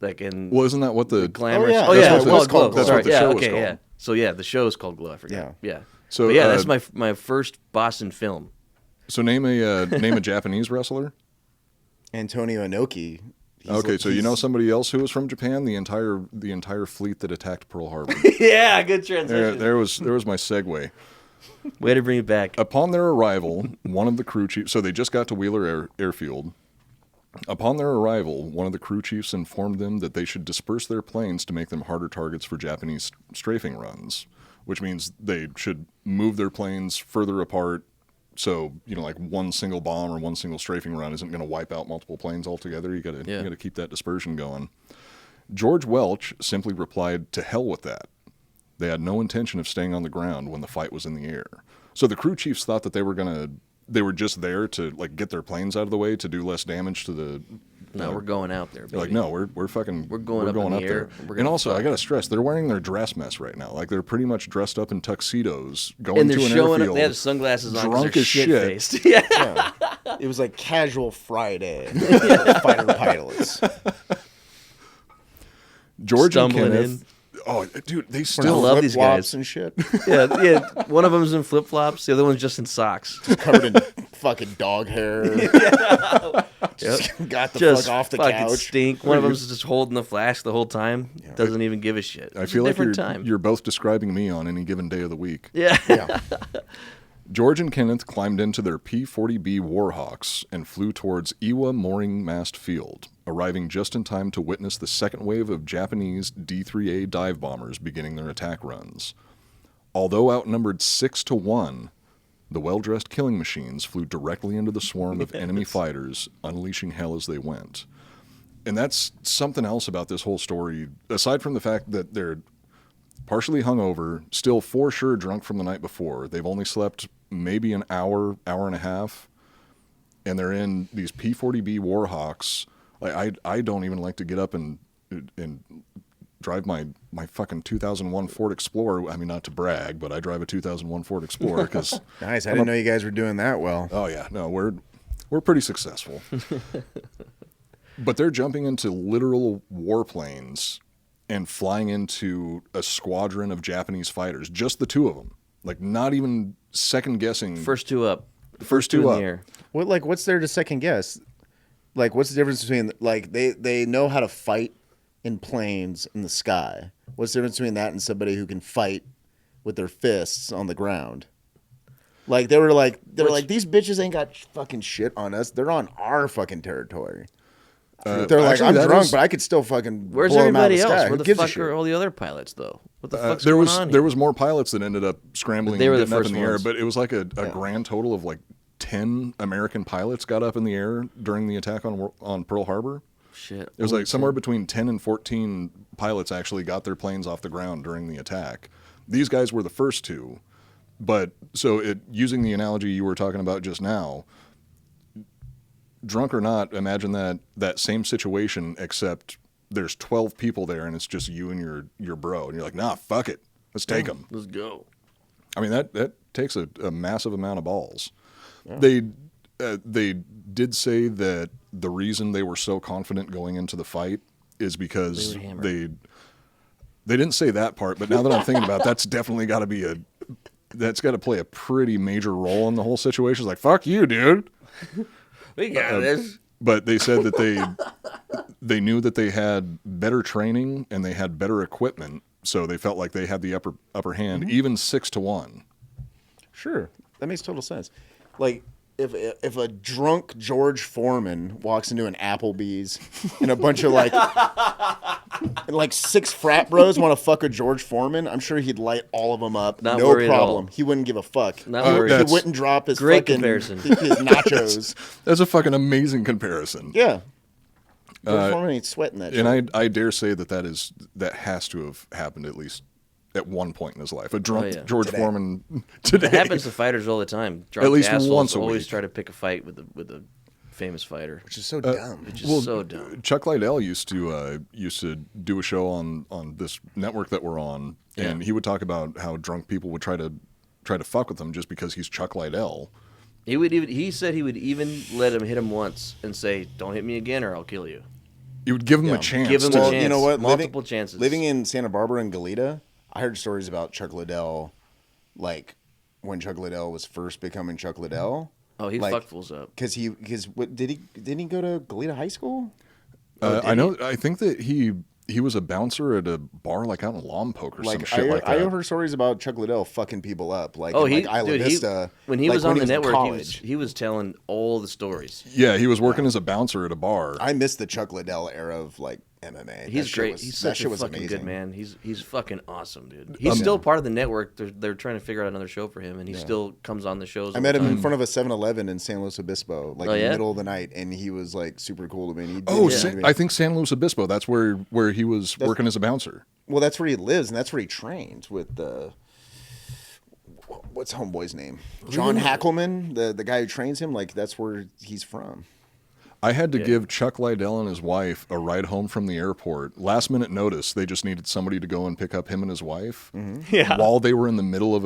Like in Well, isn't that what the Glamorous. yeah. Oh That's yeah, what it's it called was Glow. called. That's Sorry, what the yeah, show was okay, called. yeah. So yeah, the show is called Glow. I forgot. Yeah. So But yeah, that's my first Boston film. So name a Japanese wrestler. Antonio Inoki. Okay, so you know somebody else who was from Japan? The entire fleet that attacked Pearl Harbor. Yeah, good transition. there was my segue. Way to bring it back. Upon their arrival, one of the crew chiefs. So they just got to Wheeler Airfield. Upon their arrival, one of the crew chiefs informed them that they should disperse their planes to make them harder targets for Japanese strafing runs, which means they should move their planes further apart. So, like one single bomb or one single strafing run isn't going to wipe out multiple planes altogether. You got to keep that dispersion going. George Welch simply replied, "To hell with that." They had no intention of staying on the ground when the fight was in the air. So the crew chiefs thought that they were just there to get their planes out of the way to do less damage to the. No, we're going out there, baby. Like, no, we're going up in the air. there. We're And gonna also, fuck. I gotta stress, they're wearing their dress mess right now. Like they're pretty much dressed up in tuxedos, going And they're to an showing up. airfield. They have sunglasses on. 'cause drunk they're as shit. shit-faced. Yeah. Yeah. It was like Casual Friday. Fighter pilots. George Stumbling and Kenneth. Oh, dude, they I still love these Flip-flops guys. and shit. Yeah. One of them's in flip flops. The other one's just in socks. Covered in fucking dog hair. Just got the Just fuck off the fucking couch. stink. One of them's just holding the flash the whole time. Doesn't even give a shit. I It's feel a like different you're time. both describing me on any given day of the week. Yeah. Yeah. George and Kenneth climbed into their P-40B Warhawks and flew towards Iwa Mooring Mast Field, arriving just in time to witness the second wave of Japanese D-3A dive bombers beginning their attack runs. Although outnumbered 6-1, the well-dressed killing machines flew directly into the swarm of enemy fighters, unleashing hell as they went. And that's something else about this whole story, aside from the fact that they're partially hungover, still for sure drunk from the night before. They've only slept maybe an hour and a half, and they're in these P-40B Warhawks. I don't even like to get up and drive my fucking 2001 Ford Explorer. I mean, not to brag, but I drive a 2001 Ford Explorer because. Nice. I didn't know you guys were doing that well. Oh yeah, no, we're pretty successful. But they're jumping into literal warplanes and flying into a squadron of Japanese fighters, just the two of them. Like, not even second guessing. First two up. First two in up. the air. What's there to second guess? Like, what's the difference between they know how to fight in planes in the sky? What's the difference between that and somebody who can fight with their fists on the ground? Like they were like these bitches ain't got fucking shit on us. They're on our fucking territory. They're like, actually, I'm that drunk, is- but I could still fucking Where's blow 'em out of everybody the else? sky. Where Who the gives a fuck shit? are all the other pilots, though? What the fuck's There going was on there here? was more pilots that ended up scrambling. They were and the getting up first in the air, ones. but it was like a grand total of like 10 American pilots got up in the air during the attack on Pearl Harbor. Shit. It was like somewhere between 10 and 14 pilots actually got their planes off the ground during the attack. These guys were the first two. But so using the analogy you were talking about just now, drunk or not, imagine that same situation, except there's 12 people there and it's just you and your bro. And you're like, nah, fuck it. Let's take them. Let's go. I mean, that takes a massive amount of balls. Yeah. They did say that the reason they were so confident going into the fight is because they didn't say that part, but now that I'm thinking about it, that's definitely got to play a pretty major role in the whole situation. It's like, fuck you, dude. We got this. But they said that they knew that they had better training and they had better equipment, so they felt like they had the upper hand, even 6-1. Sure. That makes total sense. Like, if a drunk George Foreman walks into an Applebee's and a bunch of like 6 frat bros want to fuck a George Foreman, I'm sure he'd light all of them up. Not no worried at problem. all. He wouldn't give a fuck. Not worried. He wouldn't drop his Great fucking comparison. his nachos. That's a fucking amazing comparison. Yeah. George Foreman ain't sweating that shit. And I dare say that has to have happened at least at one point in his life. A drunk George Foreman today. It happens to fighters all the time. Drunk At least assholes once a always week. try to pick a fight with a famous fighter. Which is so dumb. Which is so dumb. Chuck Liddell used to do a show on this network that we're on, and he would talk about how drunk people would try to fuck with him just because he's Chuck Liddell. He said he would even let him hit him once and say, "Don't hit me again, or I'll kill you." He would give him a chance. Give him to- a Well, chance. you know what? Multiple chances. Living in Santa Barbara and Goleta, I heard stories about Chuck Liddell, like when Chuck Liddell was first becoming Chuck Liddell. Oh, he like, fucked fools up. Because didn't he go to Goleta High School? I think that he was a bouncer at a bar like out in Lompoc or some shit like that. I heard stories about Chuck Liddell fucking people up, like Oh, in, like Isla Vista. When he like, was on the in network, college. he was telling all the stories. Yeah, he was working as a bouncer at a bar. I missed the Chuck Liddell era of like MMA. He's great. He's such a fucking good man. He's fucking awesome, dude. He's still part of the network. They're trying to figure out another show for him, and he still comes on the shows. I met him in front of a 7-Eleven in San Luis Obispo, like in the middle of the night, and he was like super cool to me. And I think San Luis Obispo. That's where he was working as a bouncer. Well, that's where he lives, and that's where he trains with the. What's homeboy's name? John Hackelman, the guy who trains him. Like that's where he's from. I had to give Chuck Liddell and his wife a ride home from the airport. Last minute notice, they just needed somebody to go and pick up him and his wife while they were in the middle of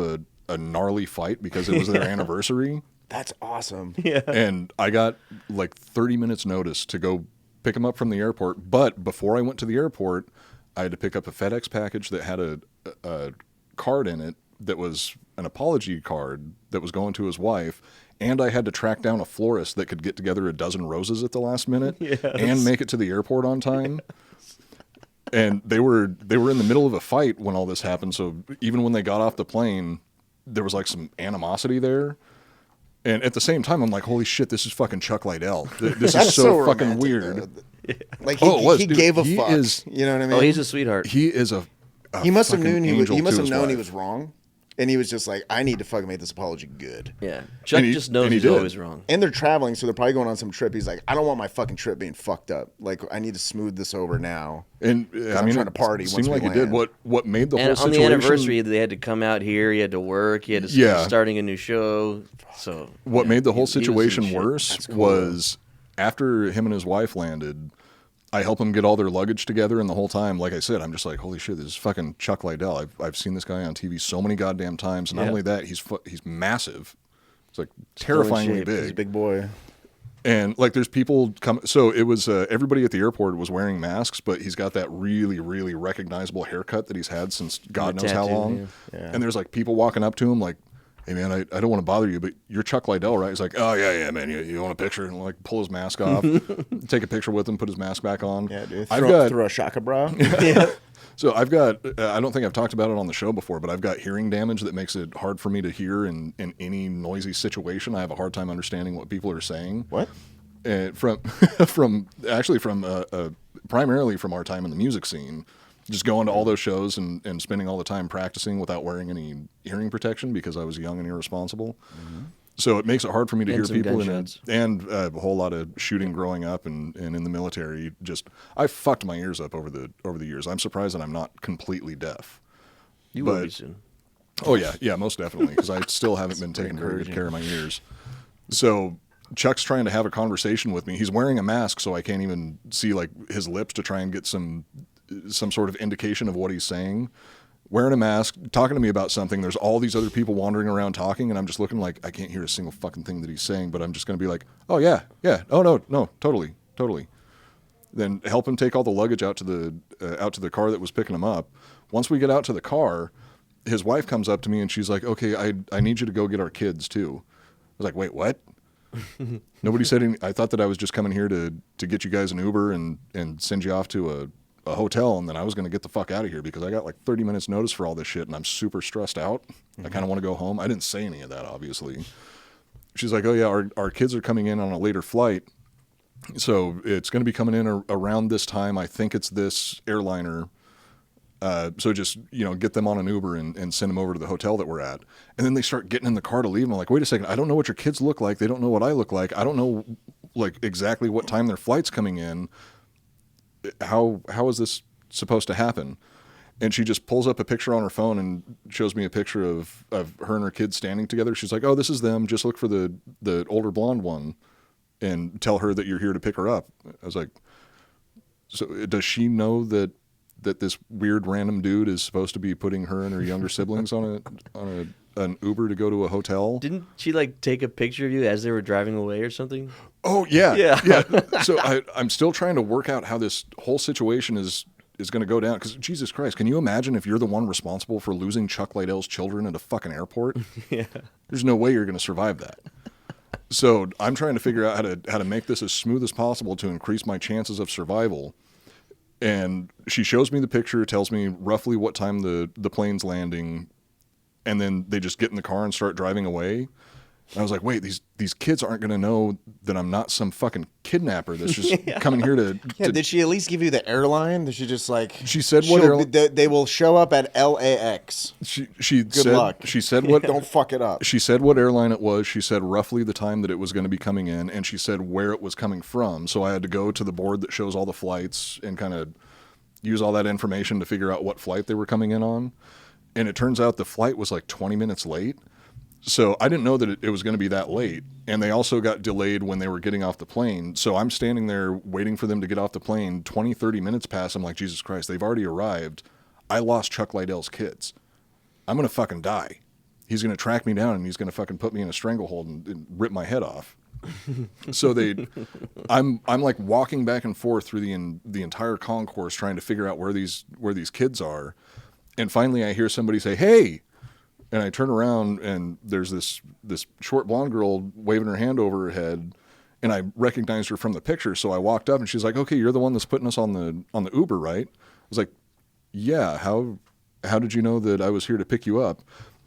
a gnarly fight because it was their anniversary. That's awesome. Yeah. And I got like 30 minutes notice to go pick him up from the airport. But before I went to the airport, I had to pick up a FedEx package that had a card in it that was an apology card that was going to his wife. And I had to track down a florist that could get together a dozen roses at the last minute and make it to the airport on time. And they were in the middle of a fight when all this happened. So even when they got off the plane, there was like some animosity there. And at the same time, I'm like, holy shit, this is fucking Chuck Liddell. This is so fucking romantic, weird. though. Like he Dude, gave a he fuck. is- You know what I mean? Oh, he's a sweetheart. He is a he must have fucking known angel he must to have his known he wife. was wrong, and he was just like, I need to fucking make this apology good. Yeah. Chuck he- just knows and he he's did. always wrong. And they're traveling, so they're probably going on some trip. He's like, I don't want my fucking trip being fucked up. Like, I need to smooth this over now. And I'm trying to party It once seemed we like he did. land. What made the And whole on the situation? anniversary, they had to come out here. He had to work. He had to Yeah. starting a new show. So What made the whole he was in situation shit. worse was after him and his wife landed, I helped them get all their luggage together, and the whole time, like I said, I'm just like, holy shit, this is fucking Chuck Liddell. I've seen this guy on TV so many goddamn times, and not only that, he's massive. It's like terrifyingly shape. He's a big. big boy. And like, there's people come. So it was everybody at the airport was wearing masks, but he's got that really, really recognizable haircut that he's had since God knows how tattoo, long. yeah. And there's like people walking up to him like, hey man, I don't want to bother you, but you're Chuck Liddell, right? He's like, oh yeah, man, you want a picture? And like pull his mask off, take a picture with him, put his mask back on. Yeah, dude. I've got Throw a shaka bra. so I've got I don't think I've talked about it on the show before, but I've got hearing damage that makes it hard for me to hear in any noisy situation. I have a hard time understanding what people are saying. What? From primarily from our time in the music scene, just going to all those shows and spending all the time practicing without wearing any hearing protection because I was young and irresponsible. Mm-hmm. So it makes it hard for me to And hear some people gunshots. and a whole lot of shooting growing up and in the military. Just I fucked my ears up over the years. I'm surprised that I'm not completely deaf. You will But- be soon. Oh yeah, most definitely, because I still haven't been taking very good care of my ears. So Chuck's trying to have a conversation with me. He's wearing a mask, so I can't even see like his lips to try and get some sort of indication of what he's saying. Wearing a mask, talking to me about something. There's all these other people wandering around talking, and I'm just looking like I can't hear a single fucking thing that he's saying. But I'm just going to be like, oh yeah, oh no, totally. Then help him take all the luggage out to the car that was picking him up. Once we get out to the car, his wife comes up to me and she's like, okay, I need you to go get our kids too. I was like, wait, what? Nobody said anything. I thought that I was just coming here to get you guys an Uber and send you off to a hotel, and then I was going to get the fuck out of here because I got like 30 minutes notice for all this shit, and I'm super stressed out. I kind of want to go home. I didn't say any of that, obviously. She's like, oh yeah, our kids are coming in on a later flight, so it's going to be coming in around this time. I think it's this airliner. So just, get them on an Uber and send them over to the hotel that we're at. And then they start getting in the car to leave. I'm like, wait a second. I don't know what your kids look like. They don't know what I look like. I don't know like exactly what time their flight's coming in. How is this supposed to happen? And she just pulls up a picture on her phone and shows me a picture of her and her kids standing together. She's like, oh, this is them. Just look for the older blonde one and tell her that you're here to pick her up. I was like, so does she know that this weird random dude is supposed to be putting her and her younger siblings on an Uber to go to a hotel? Didn't she like take a picture of you as they were driving away or something? Oh yeah, Yeah. So I'm still trying to work out how this whole situation is going to go down. Because Jesus Christ, can you imagine if you're the one responsible for losing Chuck Liddell's children at a fucking airport? Yeah. There's no way you're going to survive that. So I'm trying to figure out how to make this as smooth as possible to increase my chances of survival. And she shows me the picture, tells me roughly what time the plane's landing, and then they just get in the car and start driving away. And I was like, wait, these kids aren't going to know that I'm not some fucking kidnapper that's just coming here to... Yeah, did she at least give you the airline? Did she just like... She said what they will show up at LAX. Good luck. She said what... Don't fuck it up. She said what airline it was. She said roughly the time that it was going to be coming in, and she said where it was coming from. So I had to go to the board that shows all the flights and kind of use all that information to figure out what flight they were coming in on. And it turns out the flight was like 20 minutes late. So I didn't know that it was going to be that late. And they also got delayed when they were getting off the plane. So I'm standing there waiting for them to get off the plane. 20, 30 minutes pass. I'm like, Jesus Christ, they've already arrived. I lost Chuck Liddell's kids. I'm going to fucking die. He's going to track me down and he's going to fucking put me in a stranglehold and rip my head off. So I'm like walking back and forth through the entire concourse trying to figure out where these kids are. And finally I hear somebody say, hey, and I turn around and there's this short blonde girl waving her hand over her head, and I recognized her from the picture. So I walked up and she's like, okay, you're the one that's putting us on the Uber, right? I was like, yeah, how did you know that I was here to pick you up?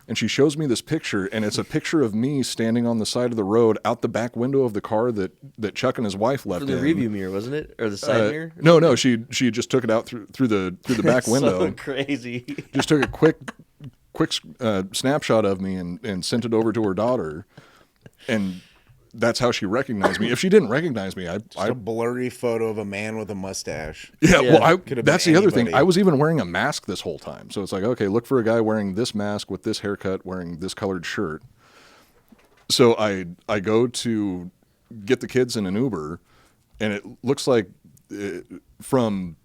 And she shows me this picture, and it's a picture of me standing on the side of the road out the back window of the car that Chuck and his wife left From the in. review mirror, wasn't it? Or the side mirror? No, she just took it out through the back window. So crazy. Just took a quick snapshot of me and sent it over to her daughter, and that's how she recognized me. If she didn't recognize me, Just a blurry photo of a man with a mustache. Yeah, Yeah. well, that's the other thing. anybody. I was even wearing a mask this whole time. So it's like, okay, look for a guy wearing this mask with this haircut, wearing this colored shirt. So I go to get the kids in an Uber, and it looks like, from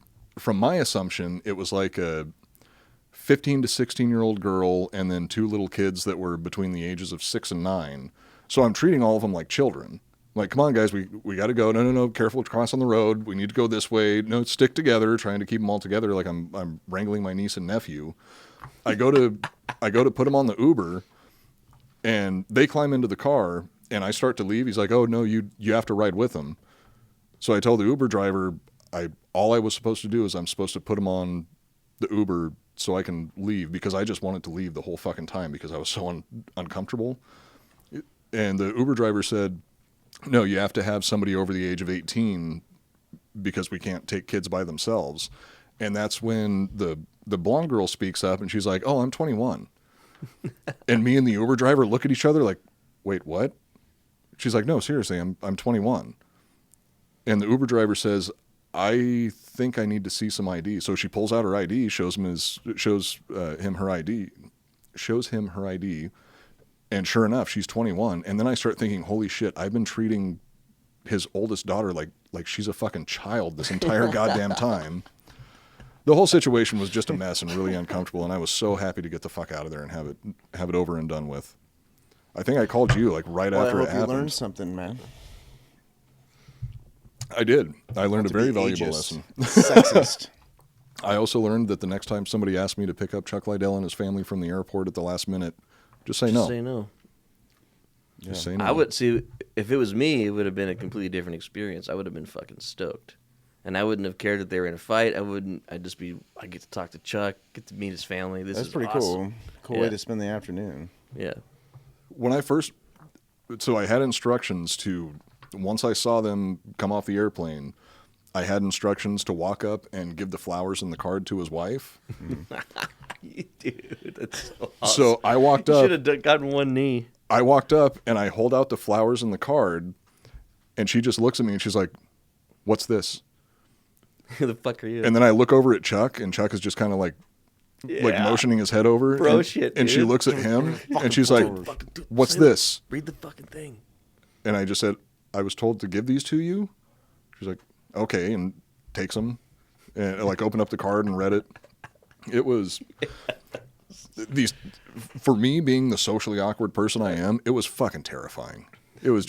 my assumption, it was like a 15 to 16-year-old girl and then two little kids that were between the ages of 6 and 9. So I'm treating all of them like children. Like, come on, guys, we got to go. No, careful, cross on the road. We need to go this way. No, stick together, trying to keep them all together like I'm wrangling my niece and nephew. I go to put them on the Uber, and they climb into the car, and I start to leave. He's like, oh, no, you have to ride with them. So I tell the Uber driver, all I was supposed to do is I'm supposed to put them on the Uber so I can leave, because I just wanted to leave the whole fucking time because I was so uncomfortable. And the Uber driver said, no, you have to have somebody over the age of 18 because we can't take kids by themselves. And that's when the blonde girl speaks up, and she's like, oh, I'm 21. And me and the Uber driver look at each other like, wait, what? She's like, no, seriously, I'm 21. And the Uber driver says, I think I need to see some ID. So she pulls out her ID, shows him her ID, and sure enough, she's 21. And then I start thinking, holy shit, I've been treating his oldest daughter like she's a fucking child this entire goddamn time. The whole situation was just a mess and really uncomfortable, and I was so happy to get the fuck out of there and have it over and done with. I think I called you like right after it I hope happened. you learned something, man. I did. I learned a To very be valuable ageist. lesson. Sexist. I also learned that the next time somebody asked me to pick up Chuck Liddell and his family from the airport at the last minute, just say no. Say no. Just say no. I would see, if it was me, it would have been a completely different experience. I would have been fucking stoked. And I wouldn't have cared if they were in a fight. I'd just be, I get to talk to Chuck, get to meet his family. This That's is pretty awesome. cool. Cool way to spend the afternoon. Yeah. When I first, so I had instructions to, once I saw them come off the airplane, I had instructions to walk up and give the flowers and the card to his wife. Dude, that's so awesome. So I walked You up. should have gotten one knee. I walked up and I hold out the flowers and the card, and she just looks at me and she's like, "What's this?" Who the fuck are you? And then I look over at Chuck, and Chuck is just kind of like motioning his head over. Bro and, shit, and she dude. looks at him, and she's like, Fucking "What's say it. this?" Read the fucking thing. And I just said, "I was told to give these to you." She's like, "Okay," and takes them, and like opened up the card and read it. It was these, for me being the socially awkward person I am, it was fucking terrifying. It was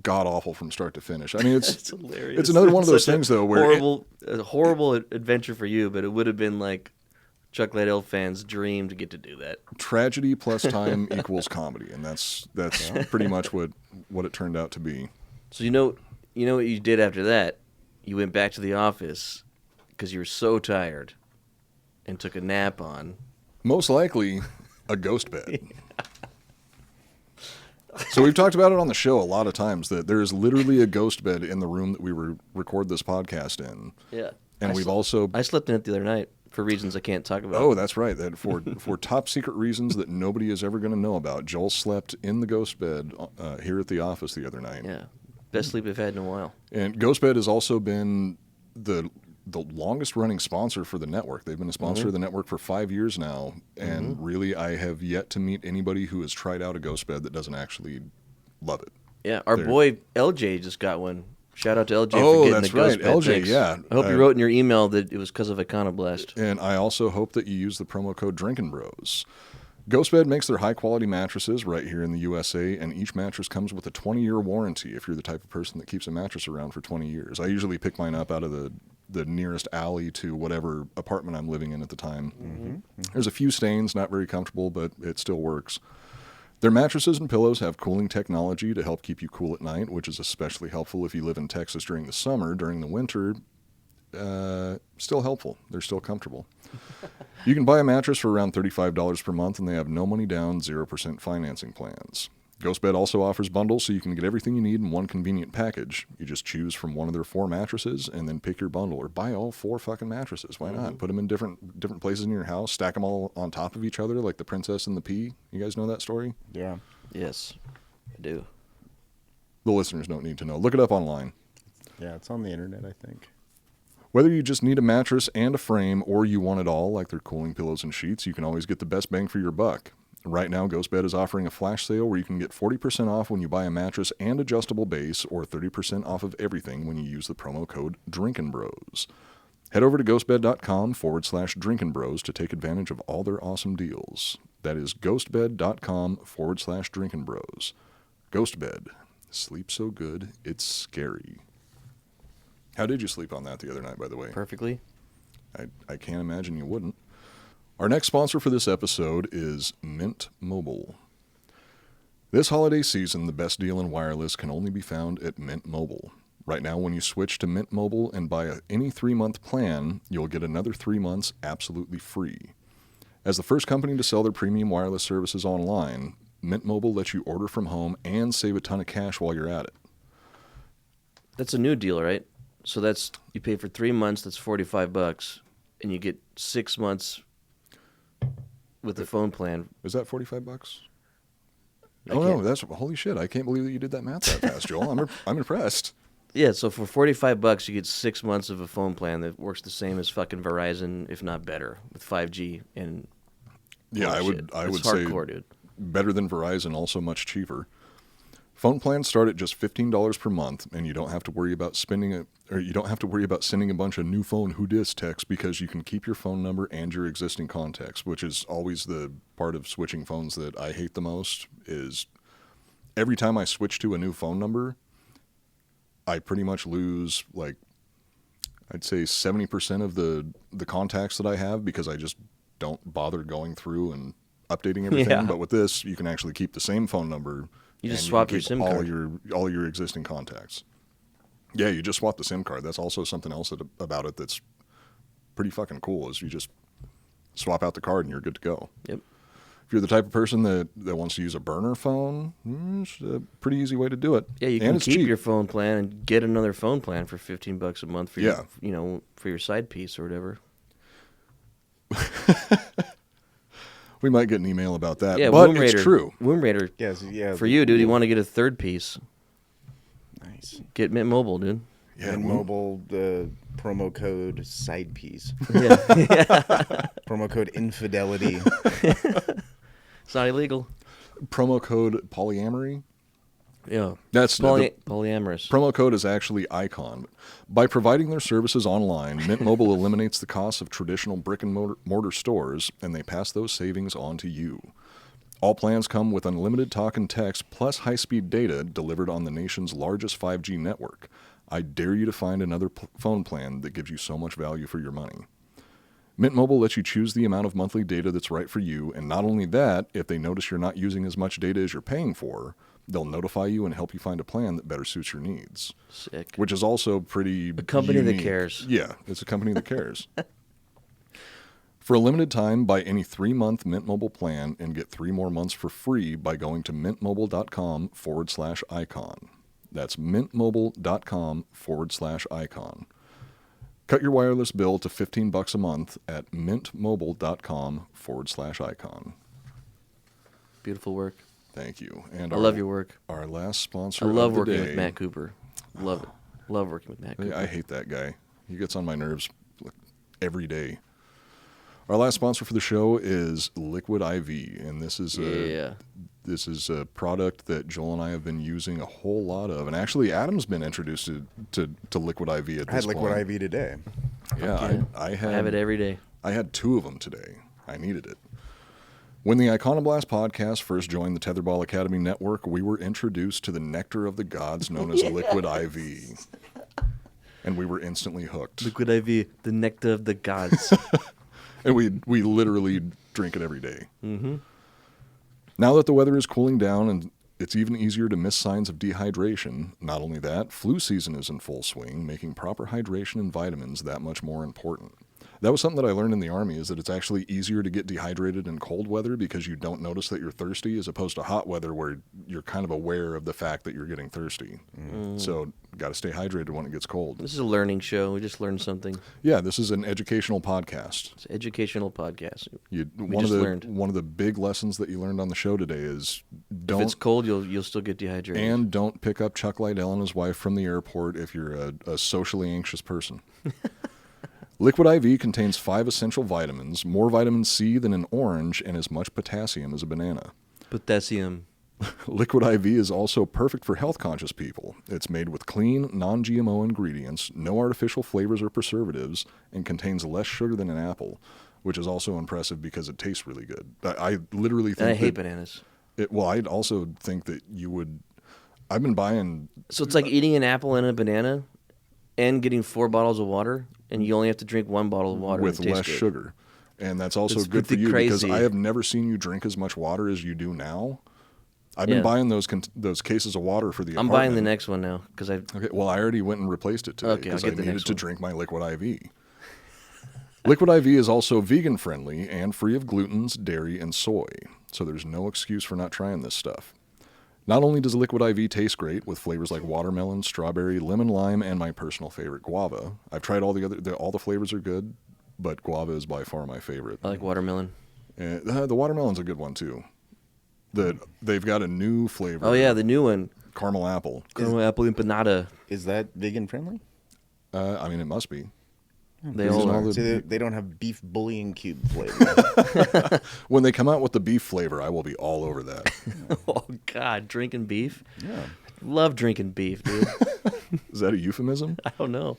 god awful from start to finish. I mean, It's hilarious. It's another one of those Such a things though where a horrible adventure for you, but it would have been like Chuck Liddell fans' dream to get to do that. tragedy plus time equals comedy, and that's pretty much what it turned out to be. So you know what you did after that? You went back to the office because you were so tired and took a nap on. Most likely, a ghost bed. So we've talked about it on the show a lot of times that there is literally a ghost bed in the room that we record this podcast in. Yeah. And I slept in it the other night for reasons I can't talk about. Oh, that's right. That for top secret reasons that nobody is ever going to know about, Joel slept in the ghost bed here at the office the other night. Yeah. Best sleep I've had in a while. And Ghost Bed has also been the longest running sponsor for the network. They've been a sponsor of the network for 5 years now, and really I have yet to meet anybody who has tried out a Ghost Bed that doesn't actually love it. Yeah, our boy LJ just got one. Shout out to LJ for Oh, getting that's the Ghost right. Bed. LJ, Thanks. yeah. I hope you wrote in your email that it was because of Iconoblast. And I also hope that you use the promo code Drinkin' Bros. Ghost Bed makes their high-quality mattresses right here in the USA, and each mattress comes with a 20-year warranty if you're the type of person that keeps a mattress around for 20 years. I usually pick mine up out of the nearest alley to whatever apartment I'm living in at the time. There's a few stains, not very comfortable, but it still works. Their mattresses and pillows have cooling technology to help keep you cool at night, which is especially helpful if you live in Texas during the summer. During the winter, still helpful. They're still comfortable. You can buy a mattress for around $35 per month, and they have no money down, 0% financing plans. GhostBed also offers bundles, so you can get everything you need in one convenient package. You just choose from one of their 4 mattresses and then pick your bundle, or buy all 4 fucking mattresses. Why not? Put them in different places in your house, stack them all on top of each other like the Princess and the Pea. You guys know that story? Yeah. Yes, I do. The listeners don't need to know. Look it up online. Yeah, it's on the internet, I think. Whether you just need a mattress and a frame or you want it all, like their cooling pillows and sheets, you can always get the best bang for your buck. Right now, GhostBed is offering a flash sale where you can get 40% off when you buy a mattress and adjustable base, or 30% off of everything when you use the promo code DrinkinBros. Head over to ghostbed.com/DrinkinBros to take advantage of all their awesome deals. That is ghostbed.com/DrinkinBros. GhostBed. Sleep so good, it's scary. How did you sleep on that the other night, by the way? Perfectly. I can't imagine you wouldn't. Our next sponsor for this episode is Mint Mobile. This holiday season, the best deal in wireless can only be found at Mint Mobile. Right now, when you switch to Mint Mobile and buy any 3-month plan, you'll get another 3 months absolutely free. As the first company to sell their premium wireless services online, Mint Mobile lets you order from home and save a ton of cash while you're at it. That's a new deal, right? So that's, you pay for 3 months, that's $45, and you get 6 months with the phone plan. Is that $45? I Oh no, can't- that's holy shit! I can't believe that you did that math that fast, Joel. I'm impressed. Yeah, so for $45, you get 6 months of a phone plan that works the same as fucking Verizon, if not better, with 5G and Yeah, holy I would shit. I It's would say hardcore, dude. better than Verizon, also much cheaper. Phone plans start at just $15 per month, and you don't have to worry about sending a bunch of new phone who dis texts, because you can keep your phone number and your existing contacts, which is always the part of switching phones that I hate the most. Is every time I switch to a new phone number, I pretty much lose, like, I'd say 70% of the contacts that I have, because I just don't bother going through and updating everything. Yeah. But with this, you can actually keep the same phone number. You just and swap can your keep SIM all card. your existing contacts. Yeah, you just swap the SIM card. That's also something else about it that's pretty fucking cool is you just swap out the card and you're good to go. Yep. If you're the type of person that wants to use a burner phone, it's a pretty easy way to do it. Yeah, you and can it's keep cheap. your phone plan and get another phone plan for $15 a month for Yeah. your, for your side piece or whatever. We might get an email about that, Yeah, but Womb Raider, it's true. Womb Raider. Yes, yeah. For you, dude, you want to get a third piece? Nice. Get Mint Mobile, dude. Yeah, And mobile, the promo code side piece. Yeah. Promo code infidelity. It's not illegal. promo code polyamory. Yeah. That's polyamorous. Promo code is actually Icon. By providing their services online, Mint Mobile eliminates the cost of traditional brick and mortar stores, and they pass those savings on to you. All plans come with unlimited talk and text plus high-speed data delivered on the nation's largest 5G network. I dare you to find another phone plan that gives you so much value for your money. Mint Mobile lets you choose the amount of monthly data that's right for you, and not only that, if they notice you're not using as much data as you're paying for, they'll notify you and help you find a plan that better suits your needs. Sick. Which is also pretty A company that unique. cares. Yeah, it's a company that cares. For a limited time, buy any 3-month Mint Mobile plan and get 3 more months for free by going to mintmobile.com/icon. That's mintmobile.com/icon. Cut your wireless bill to $15 a month at mintmobile.com/icon. Beautiful work. Thank you. And I love your work. Our last sponsor I love of the working day, with Matt Cooper. Love it. Love working with Matt Cooper. I hate that guy. He gets on my nerves every day. Our last sponsor for the show is Liquid IV, and this is a product that Joel and I have been using a whole lot of. And actually, Adam's been introduced to Liquid IV at this point. I had Liquid IV today. Yeah, I have it every day. I had 2 of them today. I needed it. When the Iconoblast podcast first joined the Tetherball Academy network, we were introduced to the nectar of the gods known as Liquid IV. And we were instantly hooked. Liquid IV, the nectar of the gods. And we literally drink it every day. Mm-hmm. Now that the weather is cooling down and it's even easier to miss signs of dehydration, not only that, flu season is in full swing, making proper hydration and vitamins that much more important. That was something that I learned in the Army, is that it's actually easier to get dehydrated in cold weather because you don't notice that you're thirsty, as opposed to hot weather where you're kind of aware of the fact that you're getting thirsty. So got to stay hydrated when it gets cold. This is a learning show. We just learned something. Yeah, this is an educational podcast. It's an educational podcast. One of the big lessons that you learned on the show today is If it's cold, you'll still get dehydrated. And don't pick up Chuck Liddell and his wife from the airport if you're a socially anxious person. Liquid IV contains 5 essential vitamins, more vitamin C than an orange, and as much potassium as a banana. Potassium. Liquid IV is also perfect for health-conscious people. It's made with clean, non-GMO ingredients, no artificial flavors or preservatives, and contains less sugar than an apple, which is also impressive because it tastes really good. I literally think And I hate bananas. I'd also think that you would... I've been buying... So it's like eating an apple and a banana and getting 4 bottles of water, and you only have to drink 1 bottle of water. with and it tastes less good. sugar. And that's also That's good for pretty you because crazy. I have never seen you drink as much water as you do now. I've been buying those cases of water for the I'm apartment. buying the next one now because I. Okay, well, I already went and replaced it today Okay, I'll because I get the needed next to one. drink my Liquid IV. Liquid IV is also vegan-friendly and free of glutens, dairy, and soy, so there's no excuse for not trying this stuff. Not only does Liquid IV taste great with flavors like watermelon, strawberry, lemon, lime, and my personal favorite, guava. I've tried all the flavors are good, but guava is by far my favorite. I like watermelon. And, the watermelon's a good one too. They've got a new flavor. Oh yeah, the new one. Caramel apple. Caramel apple empanada. Is that vegan friendly? I mean, it must be. They all are. So they don't have beef bullion cube flavor. When they come out with the beef flavor, I will be all over that. Oh God, drinking beef. Yeah. Love drinking beef, dude. Is that a euphemism? I don't know.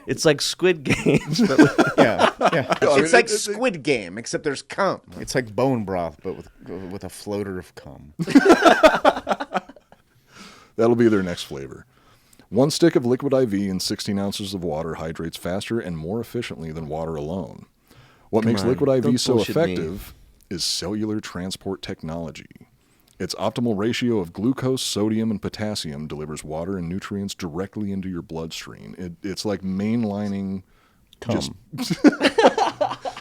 It's like Squid Games, but with, Yeah. It's like Squid Game, except there's cum. It's like bone broth, but with a floater of cum. That'll be their next flavor. 1 stick of Liquid IV and 16 ounces of water hydrates faster and more efficiently than water alone. What makes on, Liquid IV don't so bullshit me. effective is cellular transport technology. Its optimal ratio of glucose, sodium, and potassium delivers water and nutrients directly into your bloodstream. It's like mainlining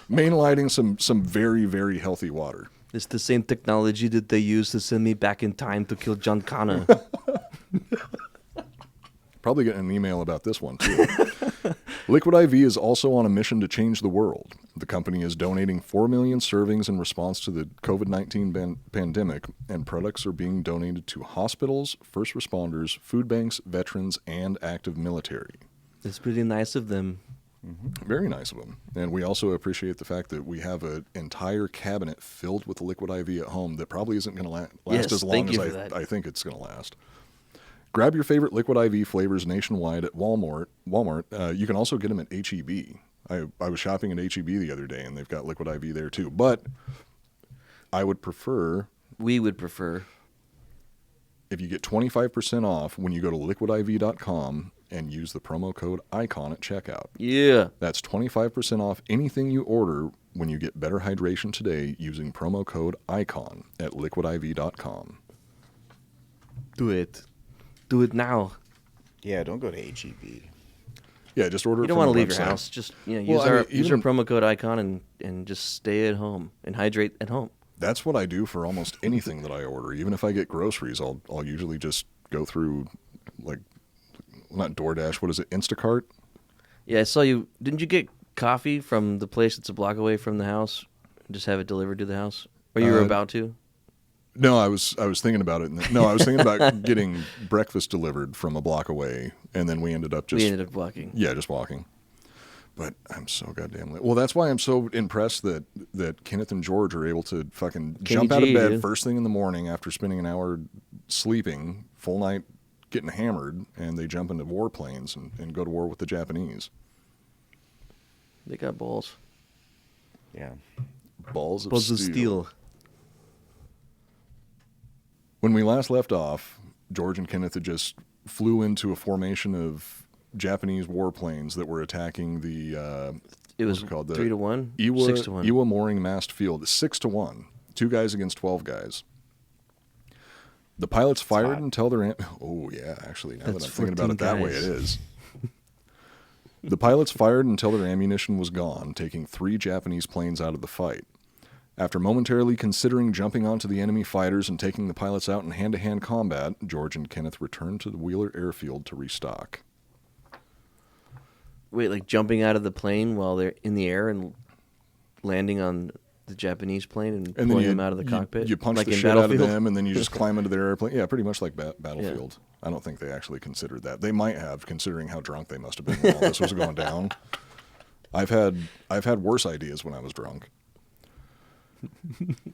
mainlining some very, very healthy water. It's the same technology that they used to send me back in time to kill John Connor. Probably getting an email about this one, too. Liquid IV is also on a mission to change the world. The company is donating 4 million servings in response to the COVID-19 pandemic, and products are being donated to hospitals, first responders, food banks, veterans, and active military. It's pretty nice of them. Very nice of them. And we also appreciate the fact that we have an entire cabinet filled with liquid IV at home that probably isn't going to last Yes, as long thank as you for that. I think it's going to last. Grab your favorite liquid IV flavors nationwide at Walmart. You can also get them at H-E-B. I was shopping at H-E-B the other day, and they've got liquid IV there too. But we would prefer if you get 25% off when you go to liquidiv.com and use the promo code ICON at checkout. Yeah. That's 25% off anything you order when you get better hydration today using promo code ICON at liquidiv.com. Do it. Do it now. Yeah, don't go to HEB. Yeah, just order You it don't from want to the leave your website. house. Just use Well, I our mean, use our even- promo code ICON and just stay at home and hydrate at home. That's what I do for almost anything that I order. Even if I get groceries, I'll usually just go through, like, not DoorDash, what is it, Instacart? Yeah, I saw you. Didn't you get coffee from the place that's a block away from the house? Just have it delivered to the house? Or you were about to? No, I was thinking about it. No, I was thinking about getting breakfast delivered from a block away, and then we ended up walking. Yeah, just walking. But I'm so goddamn late. Well, that's why I'm so impressed that Kenneth and George are able to fucking jump out of bed dude. first thing in the morning after spending an hour sleeping, full night getting hammered, and they jump into warplanes and go to war with the Japanese. They got balls. Yeah. Balls of Balls of steel. When we last left off, George and Kenneth had just flew into a formation of Japanese warplanes that were attacking the It was what's it called? The 3-1, Iwa, 6-1. Iwa mooring mast field, 6-1, 2 guys against 12 guys. The pilots fired until their oh yeah, actually now That's that I'm thinking about it that way, it guys. is. The pilots fired until their ammunition was gone, taking 3 Japanese planes out of the fight. After momentarily considering jumping onto the enemy fighters and taking the pilots out in hand-to-hand combat, George and Kenneth returned to the Wheeler airfield to restock. Wait, like jumping out of the plane while they're in the air and landing on the Japanese plane and pulling them out of the cockpit? You punch like the in shit out of Battlefield? them, and then you just climb into their airplane. Yeah, pretty much like Battlefield. I don't think they actually considered that. They might have, considering how drunk they must have been when all this was going down. I've had worse ideas when I was drunk.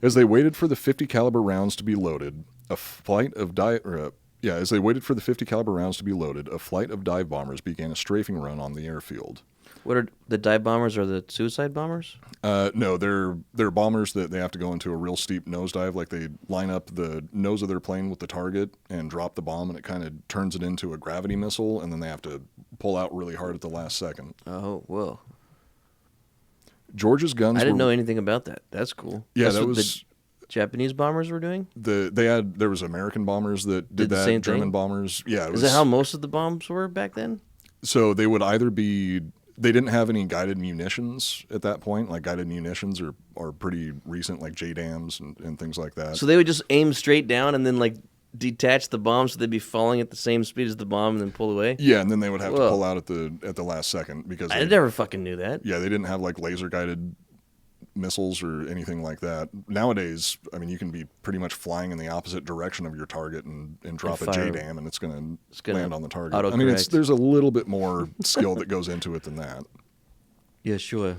As they waited for the 50 caliber rounds to be loaded, a flight of dive bombers began a strafing run on the airfield. What are the dive bombers? Are the suicide bombers? No, they're bombers that they have to go into a real steep nosedive. Like they line up the nose of their plane with the target and drop the bomb, and it kind of turns it into a gravity missile, and then they have to pull out really hard at the last second. Oh, whoa. George's guns. I didn't know anything about that. That's cool. Yeah, That's that what was the Japanese bombers were doing? there was American bombers that did the that. same German thing? bombers. Yeah, Is that how most of the bombs were back then? So they would either be. They didn't have any guided munitions at that point. Like guided munitions are pretty recent, like JDAMs and things like that. So they would just aim straight down and then like detach the bomb so they'd be falling at the same speed as the bomb and then pull away? Yeah, and then they would have to Whoa. pull out at the last second because I never fucking knew that. Yeah, they didn't have like laser guided missiles or anything like that. Nowadays, I mean, you can be pretty much flying in the opposite direction of your target and drop a fire. JDAM and it's going It's to gonna land on the target. autocorrect. I mean, there's a little bit more skill that goes into it than that. Yeah, sure.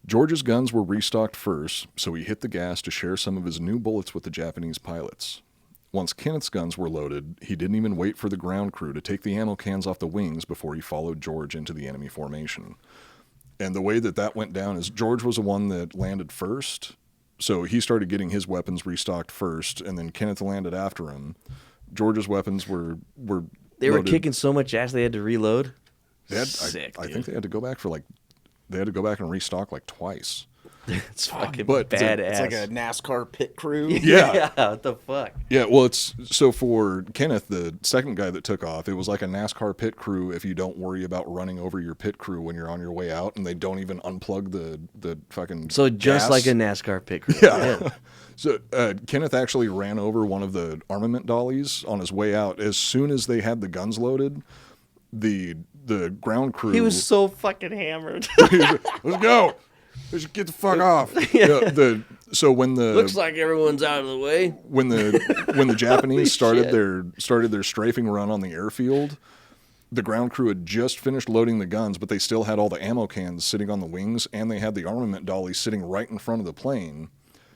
George's guns were restocked first, so he hit the gas to share some of his new bullets with the Japanese pilots. Once Kenneth's guns were loaded, he didn't even wait for the ground crew to take the ammo cans off the wings before he followed George into the enemy formation. And the way that went down is George was the one that landed first, so he started getting his weapons restocked first, and then Kenneth landed after him. George's weapons were They were loaded. kicking so much ass they had to reload. They had, Sick, I dude. think they had to go back and restock like twice. It's fucking But badass. It's like a NASCAR pit crew. Yeah. What the fuck? Yeah, well, it's so for Kenneth, the second guy that took off, it was like a NASCAR pit crew if you don't worry about running over your pit crew when you're on your way out, and they don't even unplug the fucking So just gas. like a NASCAR pit crew. Yeah. So Kenneth actually ran over one of the armament dollies on his way out. As soon as they had the guns loaded, the ground crew... He was so fucking hammered. Let's go! Let's get the fuck off. Yeah, so when the... Looks like everyone's out of the way. when the Japanese started shit. their strafing run on the airfield, the ground crew had just finished loading the guns, but they still had all the ammo cans sitting on the wings, and they had the armament dolly sitting right in front of the plane.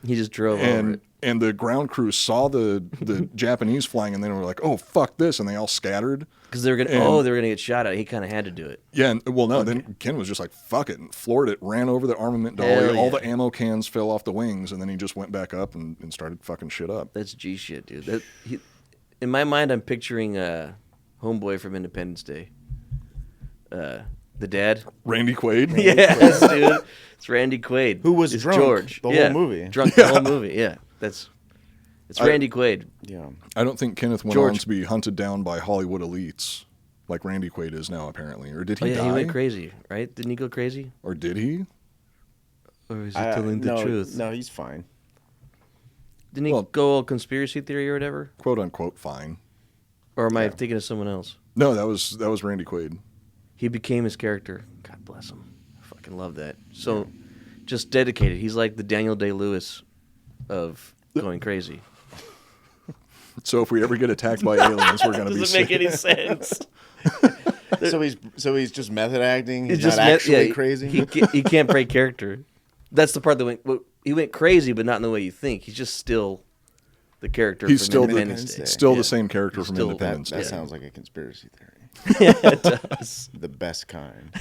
He just drove over it. And the ground crew saw the Japanese flying, and they were like, "Oh fuck this!" and they all scattered. Because they were gonna get shot at. He kind of had to do it. Yeah, and, well, no. Then Ken was just like, "Fuck it," and floored it, ran over the armament dolly. Hell All yeah. the ammo cans fell off the wings, and then he just went back up and started fucking shit up. That's G shit, dude. In my mind, I'm picturing Homeboy from Independence Day. The dad. Randy Quaid. Yes, dude. It's Randy Quaid. Who was It's drunk George. the whole movie. Drunk the whole movie. Yeah, it's Randy Quaid. Yeah. I don't think Kenneth went George. on to be hunted down by Hollywood elites like Randy Quaid is now, apparently. Or did Oh he yeah, die? he went crazy, right? Didn't he go crazy? Or did he? Or is he telling the truth? No, he's fine. Didn't he Well- go all conspiracy theory or whatever? Quote unquote fine. Or am I thinking of someone else? No, that was Randy Quaid. He became his character. God bless him. I fucking love that. So, just dedicated. He's like the Daniel Day-Lewis of going crazy. So if we ever get attacked by aliens, we're gonna be Doesn't make safe. any sense. So he's just method acting. He's It's not just actually crazy. He can't break character. That's the part that he went crazy, but not in the way you think. He's just still the character. He's from still Independence Day. Still Yeah. the same character from still Independence That Day. sounds like a conspiracy theory. It does. The best kind.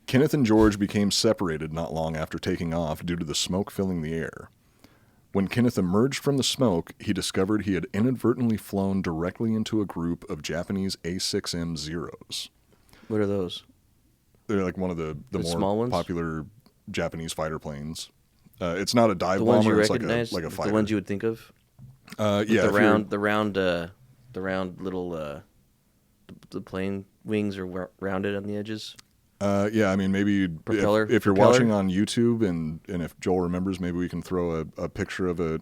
Kenneth and George became separated not long after taking off due to the smoke filling the air. When Kenneth emerged from the smoke, he discovered he had inadvertently flown directly into a group of Japanese A6M Zeros. What are those? They're like one of the more small ones? popular Japanese fighter planes. It's not a dive The ones you bomber. It's recognize? like a fighter. The ones you would think of? yeah, The if you're- round little the plane wings are rounded on the edges. yeah, I mean, maybe Propeller- if you're propeller? watching on YouTube and if Joel remembers, maybe we can throw a picture of a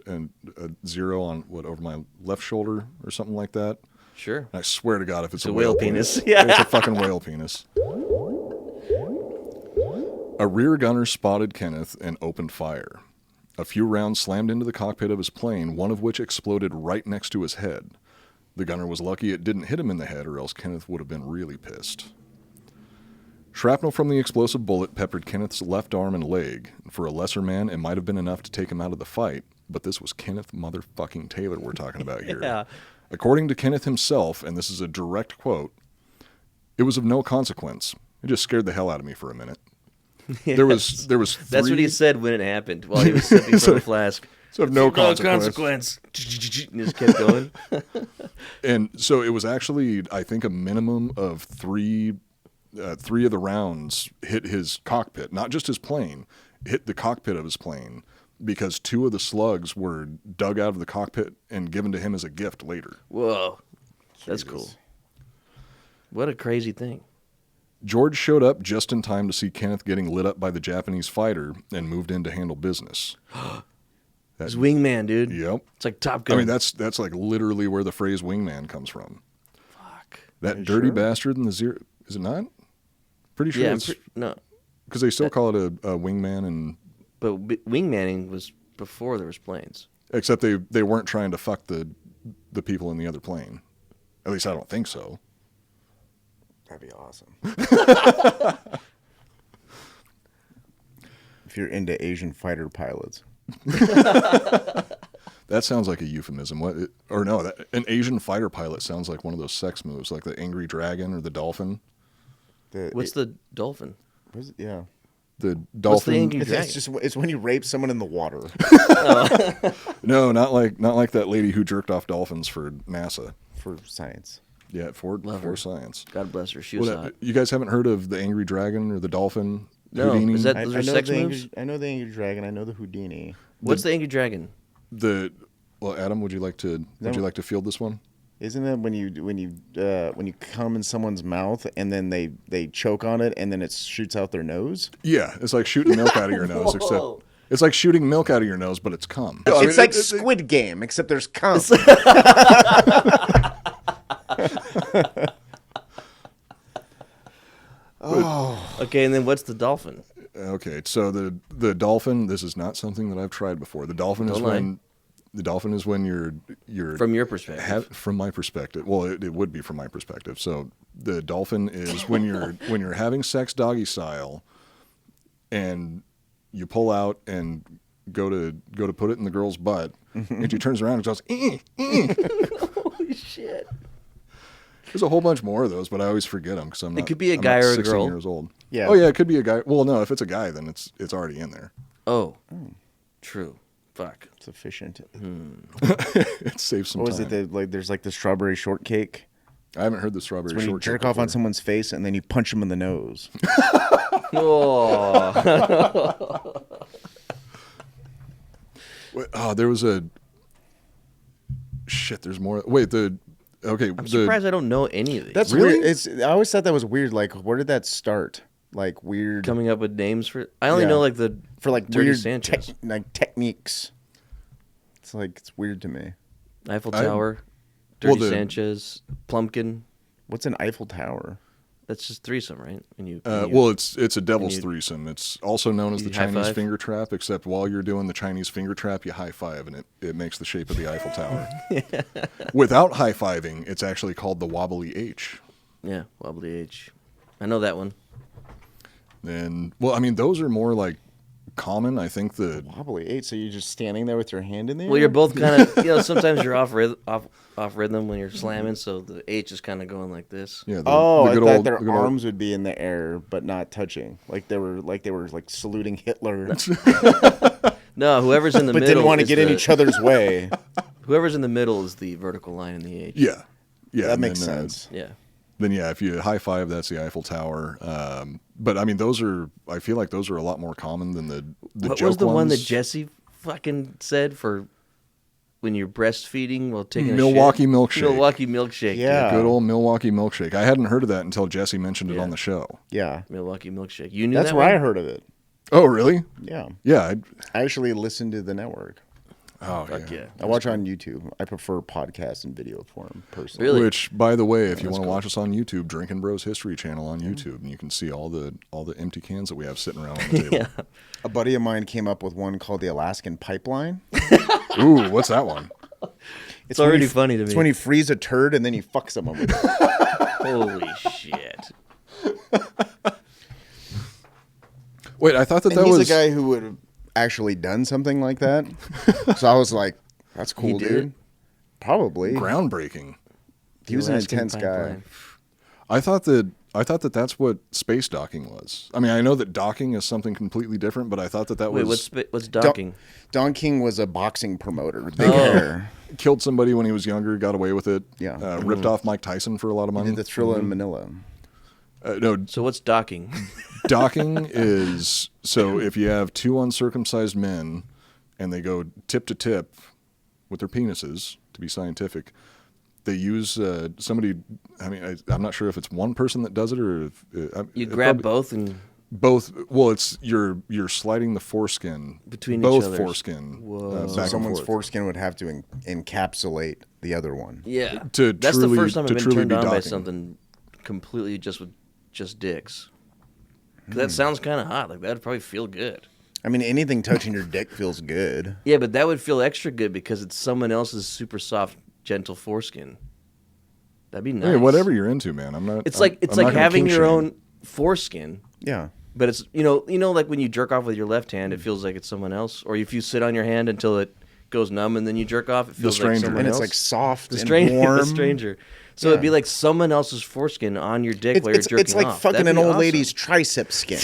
zero on over my left shoulder or something like that. Sure. I swear to God, if it's a whale penis. Yeah. It's a fucking whale penis. A rear gunner spotted Kenneth and opened fire. A few rounds slammed into the cockpit of his plane, one of which exploded right next to his head. The gunner was lucky it didn't hit him in the head, or else Kenneth would have been really pissed. Shrapnel from the explosive bullet peppered Kenneth's left arm and leg. For a lesser man, it might have been enough to take him out of the fight, but this was Kenneth motherfucking Taylor we're talking about here. Yeah. According to Kenneth himself, and this is a direct quote, "It was of no consequence. It just scared the hell out of me for a minute." There was three... That's what he said when it happened while he was sipping from the flask. So of no consequence. consequence. And just kept going. And so it was actually, I think, a minimum of three of the rounds hit his cockpit, not just his plane, hit the cockpit of his plane, because two of the slugs were dug out of the cockpit and given to him as a gift later. Whoa. That's Jesus. cool. What a crazy thing. George showed up just in time to see Kenneth getting lit up by the Japanese fighter and moved in to handle business. He's wingman, dude. Yep. It's like Top I Gun. mean, that's like literally where the phrase wingman comes from. Fuck. That dirty bastard in the zero, is it not? Pretty sure Yeah, it's, no. because they still call it a wingman, and But wingmanning was before there was planes. except they weren't trying to fuck the people in the other plane. At least I don't think so. That'd be awesome. If you're into Asian fighter pilots. That sounds like a euphemism. An Asian fighter pilot sounds like one of those sex moves, like the angry dragon or the dolphin. What's the dolphin? Yeah. The What's the dolphin. angry It's dragon? just it's when you rape someone in the water. No, not like that lady who jerked off dolphins for NASA. For science. Yeah, for Love her. science. God bless her. She was hot. You guys haven't heard of the angry dragon or the dolphin No, Houdini. is that I those know are sex the moves? Angry, I know the Angry Dragon. I know the Houdini. What's the Angry Dragon? Well, Adam, would you like to field this one? Isn't that when you come in someone's mouth and then they choke on it and then it shoots out their nose? Yeah, it's like shooting milk out of your nose, except it's like shooting milk out of your nose, but it's cum. It's like Squid Game, except there's cum. Okay, and then what's the dolphin? Okay, so the dolphin. This is not something that I've tried before. The dolphin is when you're From your perspective. from my perspective. Well, it would be from my perspective. So the dolphin is when you're having sex doggy style, and you pull out and go to put it in the girl's butt, and she turns around and goes, Holy shit. There's a whole bunch more of those, but I always forget them because I'm not. It could be a I'm guy not or a 16 girl. Years old. Yeah. Oh yeah, it could be a guy. Well, no, if it's a guy, then it's already in there. Oh. True. Fuck. It's efficient. It saves some What was time. it? There's like the strawberry shortcake. I haven't heard the strawberry When you shortcake jerk off on before. someone's face and then you punch them in the nose. Oh. Wait, there was a. Shit, there's more. Wait, I'm surprised I don't know any of these. That's Really? weird. I always thought that was weird. Like, where did that start? Like weird Coming up with names for. I only Yeah. know like the for like Dirty weird Sanchez. like techniques. It's weird to me. Eiffel Tower, Dirty the- Sanchez, Plumpkin. What's an Eiffel Tower? That's just threesome, right? And you. Well, it's a devil's you- threesome. It's also known as the you high Chinese five? finger trap, except while you're doing the Chinese finger trap, you high five, and it makes the shape of the Eiffel Tower. Without high fiving, it's actually called the wobbly H. Yeah, wobbly H. I know that one. And well, I mean, those are more like common. I think the Wobbly 8. So you're just standing there with your hand in there? Well, you're both kind of, sometimes you're off rhythm when you're slamming, so the H is kind of going like this. yeah. Oh, the I good thought old- their the good old- arms would be in the air but not touching. Like they were saluting Hitler, No, whoever's in the but middle didn't want to is get in the- each other's way. Whoever's in the middle is the vertical line in the H. Yeah, yeah. That and makes then, sense. Yeah. Then yeah, if you high five, that's the Eiffel Tower. But I mean, those are. I feel like those are a lot more common than the What joke was the one that ones. Jesse fucking said for when you're breastfeeding while taking Milwaukee a shit? milkshake. Milwaukee milkshake. Yeah. Good old Milwaukee milkshake. I hadn't heard of that until Jesse mentioned it Yeah. on the show. Yeah, Dude. Milwaukee milkshake. You knew that's that where I one? heard of it. Oh, really? Yeah, Yeah. I actually listened to the network. Fuck yeah. I watch on YouTube. I prefer podcasts in video form personally. Really? Which, by the way, if you want to watch us on YouTube, Drinking Bros History Channel on YouTube, and you can see all the empty cans that we have sitting around on the table. A buddy of mine came up with one called the Alaskan Pipeline. Ooh, what's that one? It's already when you- funny to It's me. when you freeze a turd and then you fuck someone with it. Holy shit. Wait, I thought that And that he's was a guy who would have actually done something like that. So I was like, that's cool, did dude. it? Probably. groundbreaking. He was an Alaskan intense guy. pipeline. I thought that that's what space docking was. I mean, I know that docking is something completely different, but I thought that Wait, was what's docking? Don King was a boxing promoter. Big Oh. hair. killed somebody when he was younger, got away with it. Yeah. Ripped off Mike Tyson for a lot of money. Did the Thriller in Manila. No, So what's docking? docking is so if you have two uncircumcised men and they go tip to tip with their penises, to be scientific, they use somebody. I mean, I'm not sure if it's one person that does it or if You it grab probably- both and both. Well, it's you're sliding the foreskin Between each both other's. foreskin. Whoa. So back and someone's forth. foreskin would have to encapsulate the other one. yeah. To That's truly- the first time I've to been truly turned be on by docking. something completely just with just dicks. 'Cause that sounds kind of hot. Like that'd probably feel good. I mean, anything touching your dick feels good. Yeah, but that would feel extra good because it's someone else's super soft, gentle foreskin. That'd be nice. Hey, whatever you're into, man. I'm not. It's like I'm not gonna having kink your shame. own foreskin, Yeah. but it's you know like when you jerk off with your left hand, it feels like it's someone else. Or if you sit on your hand until it goes numb and then you jerk off, it feels like stranger. someone And it's else. like soft the and stranger, warm. the stranger. So it'd be like someone else's foreskin on your dick while you're jerking It's like off. fucking That'd an be old awesome. lady's tricep skin.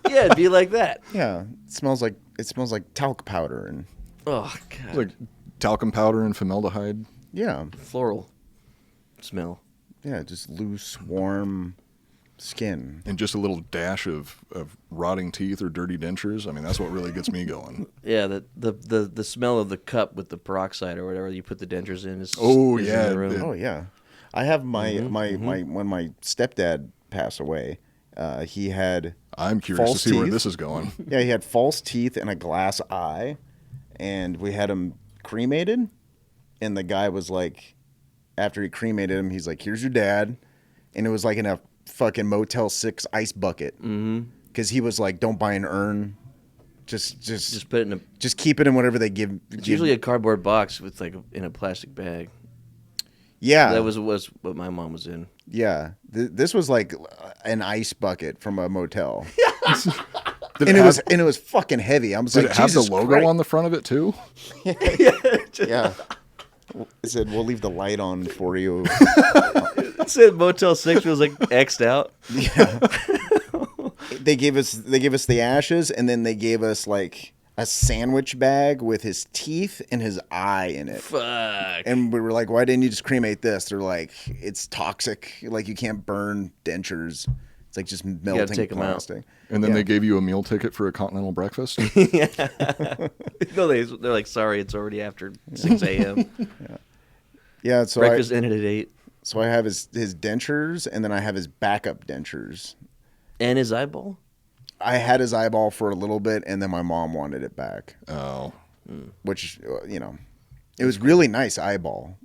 Yeah, it'd be like that. Yeah. It smells like talc powder and Oh god, It's like talcum powder and formaldehyde. yeah. floral smell. Yeah, just loose, warm. Skin. and just a little dash of rotting teeth or dirty dentures. I mean, that's what really gets me going. Yeah, the smell of the cup with the peroxide or whatever you put the dentures in is Oh, is yeah, in the room. Oh yeah, I have my when my stepdad passed away, he had I'm curious to false see where teeth. this is going. Yeah, he had false teeth and a glass eye, and we had him cremated. And the guy was like, after he cremated him, he's like, "Here's your dad," and it was like in a fucking Motel 6 ice bucket. Because he was like, "Don't buy an urn, just Put it in a. just keep it in whatever they give." It's usually a cardboard box with like in a plastic bag. yeah, That was what my mom was in. yeah. This was like an ice bucket from a motel. Did And it have, it was fucking heavy. I was did like, it have the Jesus logo Christ. on the front of it too? Yeah. It said, "We'll leave the light on for you." It said Motel 6 was like X'd out. They gave us the ashes, and then they gave us like a sandwich bag with his teeth and his eye in it. Fuck. And we were like, "Why didn't you just cremate this?" They're like, "It's toxic. Like you can't burn dentures. It's like just melting take 'em out." plastic." And then Yeah. they gave you a meal ticket for a continental breakfast. No, they're like, sorry, it's already after 6 a.m. Yeah, so Breakfast ended at 8. So I have his dentures, and then I have his backup dentures. And his eyeball? I had his eyeball for a little bit, and then my mom wanted it back, Oh, which, it was really nice eyeball.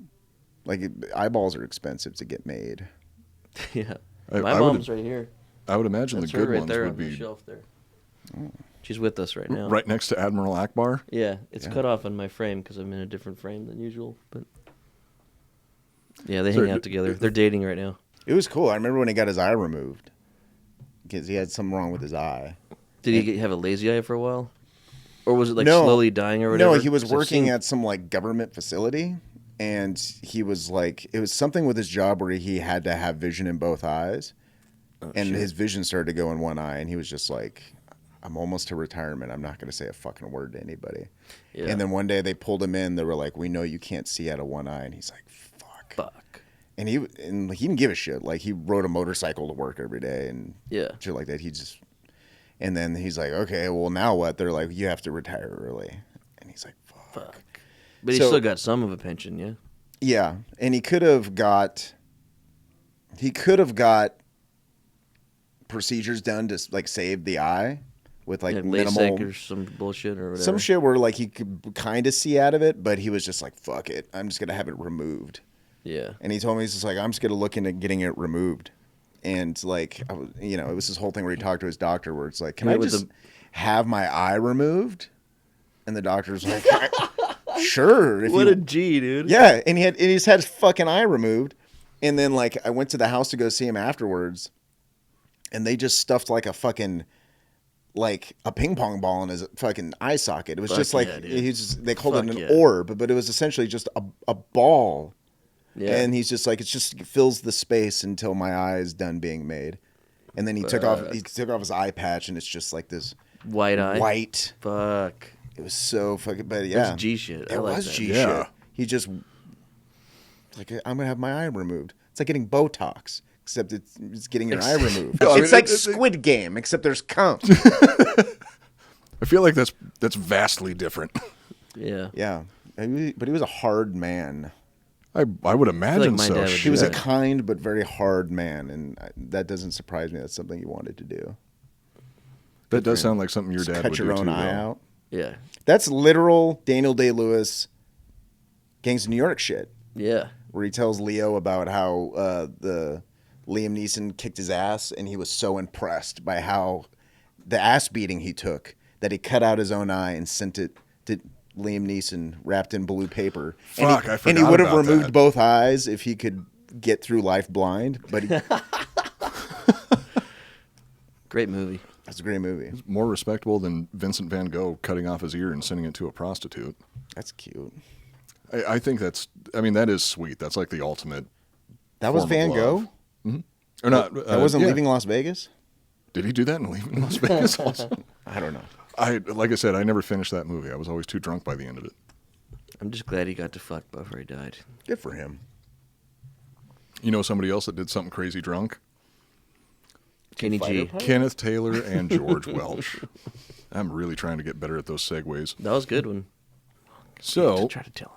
Like, eyeballs are expensive to get made. Yeah. I My would- mom's right here. I would imagine That's the her good right ones there would on the be shelf there. She's with us right now. right next to Admiral Akbar. Yeah, it's cut off on my frame because I'm in a different frame than usual. But yeah, they So hang out together. They're dating right now. It was cool. I remember when he got his eye removed because he had something wrong with his eye. Did he have a lazy eye for a while, or was it like No. slowly dying or whatever? No, he was 'Cause I've working seen- at some like government facility, and he was like, it was something with his job where he had to have vision in both eyes, and shit. his vision started to go in one eye, and he was just like, "I'm almost to retirement. I'm not going to say a fucking word to anybody." Yeah. And then one day they pulled him in. They were like, "We know you can't see out of one eye," and he's like, "Fuck." Fuck. And he didn't give a shit. Like he rode a motorcycle to work every day and Yeah. shit like that. And then he's like, "Okay, well now what?" They're like, "You have to retire early," and he's like, "Fuck." Fuck. But he So- still got some of a pension, yeah. Yeah, and he could have got procedures done to like save the eye with like Like minimal LASIK or some bullshit or whatever. some shit where like he could kind of see out of it, but he was just like, "Fuck it, I'm just gonna have it removed." Yeah. And he told me he's just like, "I'm just gonna look into getting it removed." And like, it was this whole thing where he talked to his doctor where it's like, "Can Yeah, I with just have my eye removed?" And the doctor's like, "Sure." If What you a G, dude. Yeah, and he just had his fucking eye removed. And then like I went to the house to go see him afterwards, and they just stuffed like a fucking like a ping pong ball in his fucking eye socket. It was Fuck just like yeah, dude. they called Fuck it an yeah. orb, but it was essentially just a ball. Yeah. And he's just like, it fills the space until my eye is done being made. And then he took off his eye patch, and it's just like this White eye. white. Fuck. It was so fucking, but yeah, That's G shit. I it like was that. G Yeah. shit. He just like, "I'm gonna have my eye removed." It's like getting Botox, except it's getting your eye removed. No, I It's mean, like Squid Game, except there's cum. I feel like that's vastly different. Yeah. Yeah, but he was a hard man. I would imagine my so. dad would He was a Yeah. kind but very hard man, and that doesn't surprise me. That's something he wanted to do. That does sound like something your dad Cut would your do own too. eye though. out. Yeah. That's literal Daniel Day-Lewis, Gangs of New York shit, Yeah. where he tells Leo about how the Liam Neeson kicked his ass, and he was so impressed by how the ass beating he took that he cut out his own eye and sent it to Liam Neeson wrapped in blue paper. Fuck, I and he forgot would have about removed that. both eyes if he could get through life blind. But Great movie. that's a great movie. More respectable than Vincent van Gogh cutting off his ear and sending it to a prostitute. That's cute. I think that is sweet. That's like the ultimate. That was form of Van love. Gogh? Or not? That wasn't yeah. Leaving Las Vegas? Did he do that in Leaving Las Vegas also? I don't know. Like I said, I never finished that movie. I was always too drunk by the end of it. I'm just glad he got to fuck before he died. Good for him. You know somebody else that did something crazy drunk? Kenny G. Kenneth Taylor and George Welch. I'm really trying to get better at those segues. That was a good one. So Try to tell him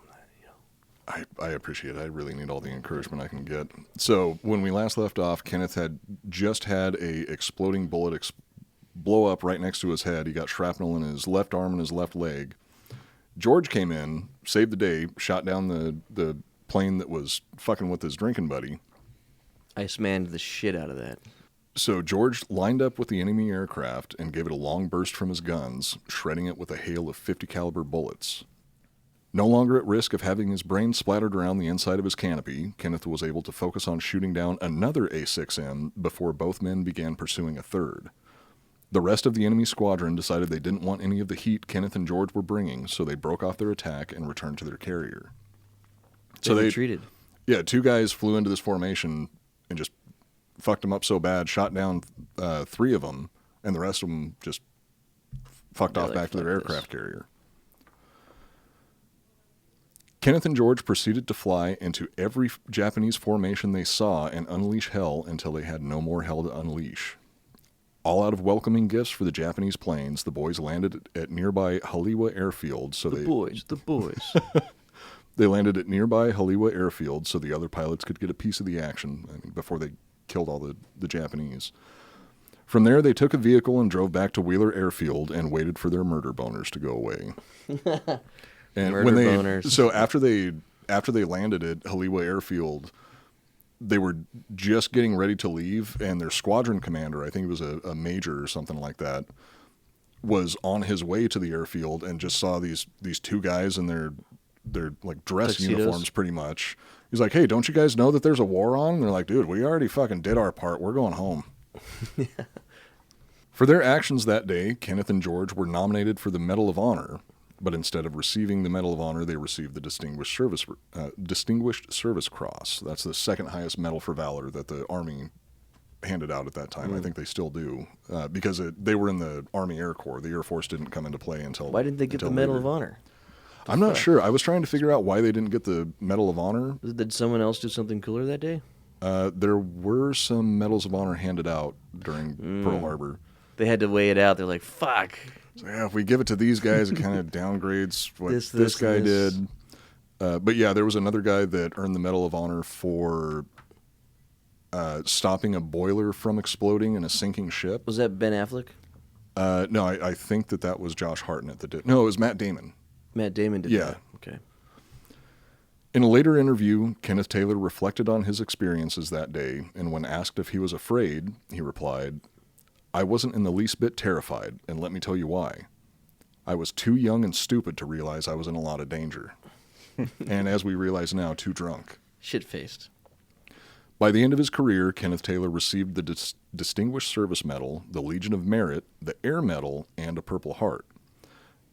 that. I appreciate it. I really need all the encouragement I can get. So when we last left off, Kenneth had just had a exploding bullet blow up right next to his head. He got shrapnel in his left arm and his left leg. George came in, saved the day, shot down the plane that was fucking with his drinking buddy. Iceman'd the shit out of that. So George lined up with the enemy aircraft and gave it a long burst from his guns, shredding it with a hail of 50 caliber bullets. No longer at risk of having his brain splattered around the inside of his canopy, Kenneth was able to focus on shooting down another A6M before both men began pursuing a third. The rest of the enemy squadron decided they didn't want any of the heat Kenneth and George were bringing, so they broke off their attack and returned to their carrier. They retreated. Yeah, two guys flew into this formation and just fucked them up so bad, shot down 3 of them, and the rest of them just fucked off back to their aircraft carrier. Kenneth and George proceeded to fly into every Japanese formation they saw and unleash hell until they had no more hell to unleash. All out of welcoming gifts for the Japanese planes, the boys landed at nearby Haliwa Airfield. The boys. They landed at nearby Haliwa Airfield so the other pilots could get a piece of the action before they killed all the Japanese. From there, they took a vehicle and drove back to Wheeler Airfield and waited for their murder boners to go away. And boners. So after they landed at Haliwa Airfield, they were just getting ready to leave, and their squadron commander, I think it was a major or something like that, was on his way to the airfield and just saw these 2 guys in their like dress tuxedos. uniforms pretty much. He's like, "Hey, don't you guys know that there's a war on?" And they're like, "Dude, we already fucking did our part. We're going home." For their actions that day, Kenneth and George were nominated for the Medal of Honor, but instead of receiving the Medal of Honor, they received the Distinguished Service Cross. That's the second highest medal for valor that the Army handed out at that time. I think they still do, because they were in the Army Air Corps. The Air Force didn't come into play until. Why didn't they get the Medal of Honor? I'm not sure. I was trying to figure out why they didn't get the Medal of Honor. Did someone else do something cooler that day? There were some Medals of Honor handed out during Pearl Harbor. They had to weigh it out. They're like, fuck. So, yeah, if we give it to these guys, it kind of downgrades what this guy did. But yeah, there was another guy that earned the Medal of Honor for stopping a boiler from exploding in a sinking ship. Was that Ben Affleck? No, I think that was Josh Hartnett that did. No, it was Matt Damon. Matt Damon did that. Okay. In a later interview, Kenneth Taylor reflected on his experiences that day, and when asked if he was afraid, he replied, "I wasn't in the least bit terrified, and let me tell you why. I was too young and stupid to realize I was in a lot of danger. And as we realize now, too drunk." Shit-faced. By the end of his career, Kenneth Taylor received the Distinguished Service Medal, the Legion of Merit, the Air Medal, and a Purple Heart.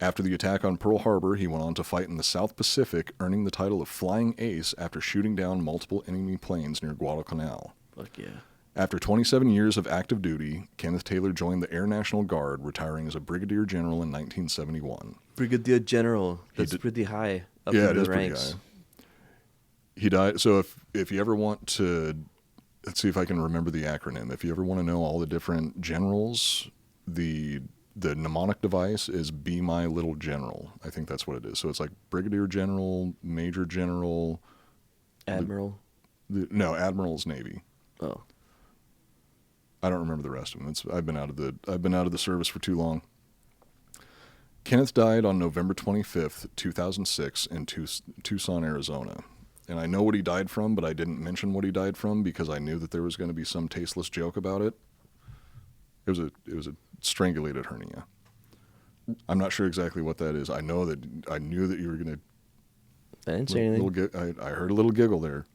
After the attack on Pearl Harbor, he went on to fight in the South Pacific, earning the title of Flying Ace after shooting down multiple enemy planes near Guadalcanal. Fuck yeah. After 27 years of active duty, Kenneth Taylor joined the Air National Guard, retiring as a brigadier general in 1971. Brigadier General. That's pretty high up in the ranks. Pretty high. He died. So if you ever want to, let's see if I can remember the acronym. If you ever want to know all the different generals, the mnemonic device is "Be My Little General." I think that's what it is. So it's like Brigadier General, Major General, Admiral. No, Admiral's Navy. Oh. I don't remember the rest of them. I've been out of the service for too long. Kenneth died on November 25th, 2006 in Tucson, Arizona. And I know what he died from, but I didn't mention what he died from because I knew that there was going to be some tasteless joke about it. It was a strangulated hernia. I'm not sure exactly what that is. I knew that you were going to. I didn't say anything. I heard a little giggle there.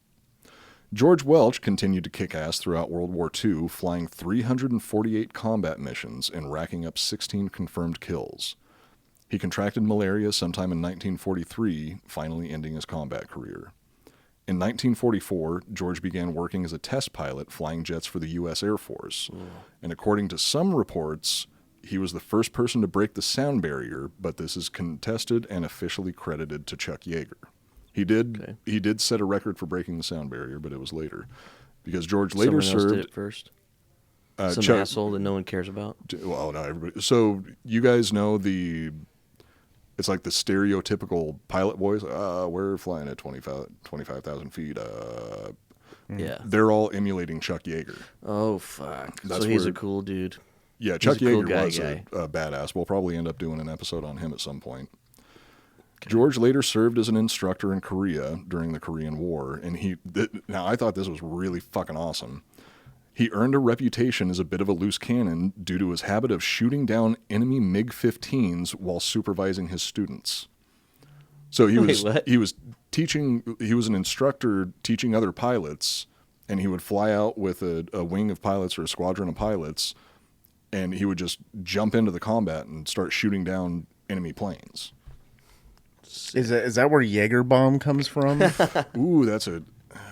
George Welch continued to kick ass throughout World War II, flying 348 combat missions and racking up 16 confirmed kills. He contracted malaria sometime in 1943, finally ending his combat career. In 1944, George began working as a test pilot flying jets for the U.S. Air Force. And according to some reports, he was the first person to break the sound barrier, but this is contested and officially credited to Chuck Yeager. He did set a record for breaking the sound barrier, but it was later. Because George later Someone else served. did it first. Some Chuck- asshole that no one cares about. Well, not everybody. So you guys know it's like the stereotypical pilot voice. We're flying at 25,000 feet. Yeah. They're all emulating Chuck Yeager. Oh, fuck. That's so he's a where- cool dude. Yeah, Chuck a cool Yeager guy. was a badass. We'll probably end up doing an episode on him at some point. George later served as an instructor in Korea during the Korean War, and now I thought this was really fucking awesome. He earned a reputation as a bit of a loose cannon due to his habit of shooting down enemy MiG-15s while supervising his students. So he was an instructor teaching other pilots, and he would fly out with a wing of pilots or a squadron of pilots, and he would just jump into the combat and start shooting down enemy planes. Is that where Jaeger bomb comes from? Ooh,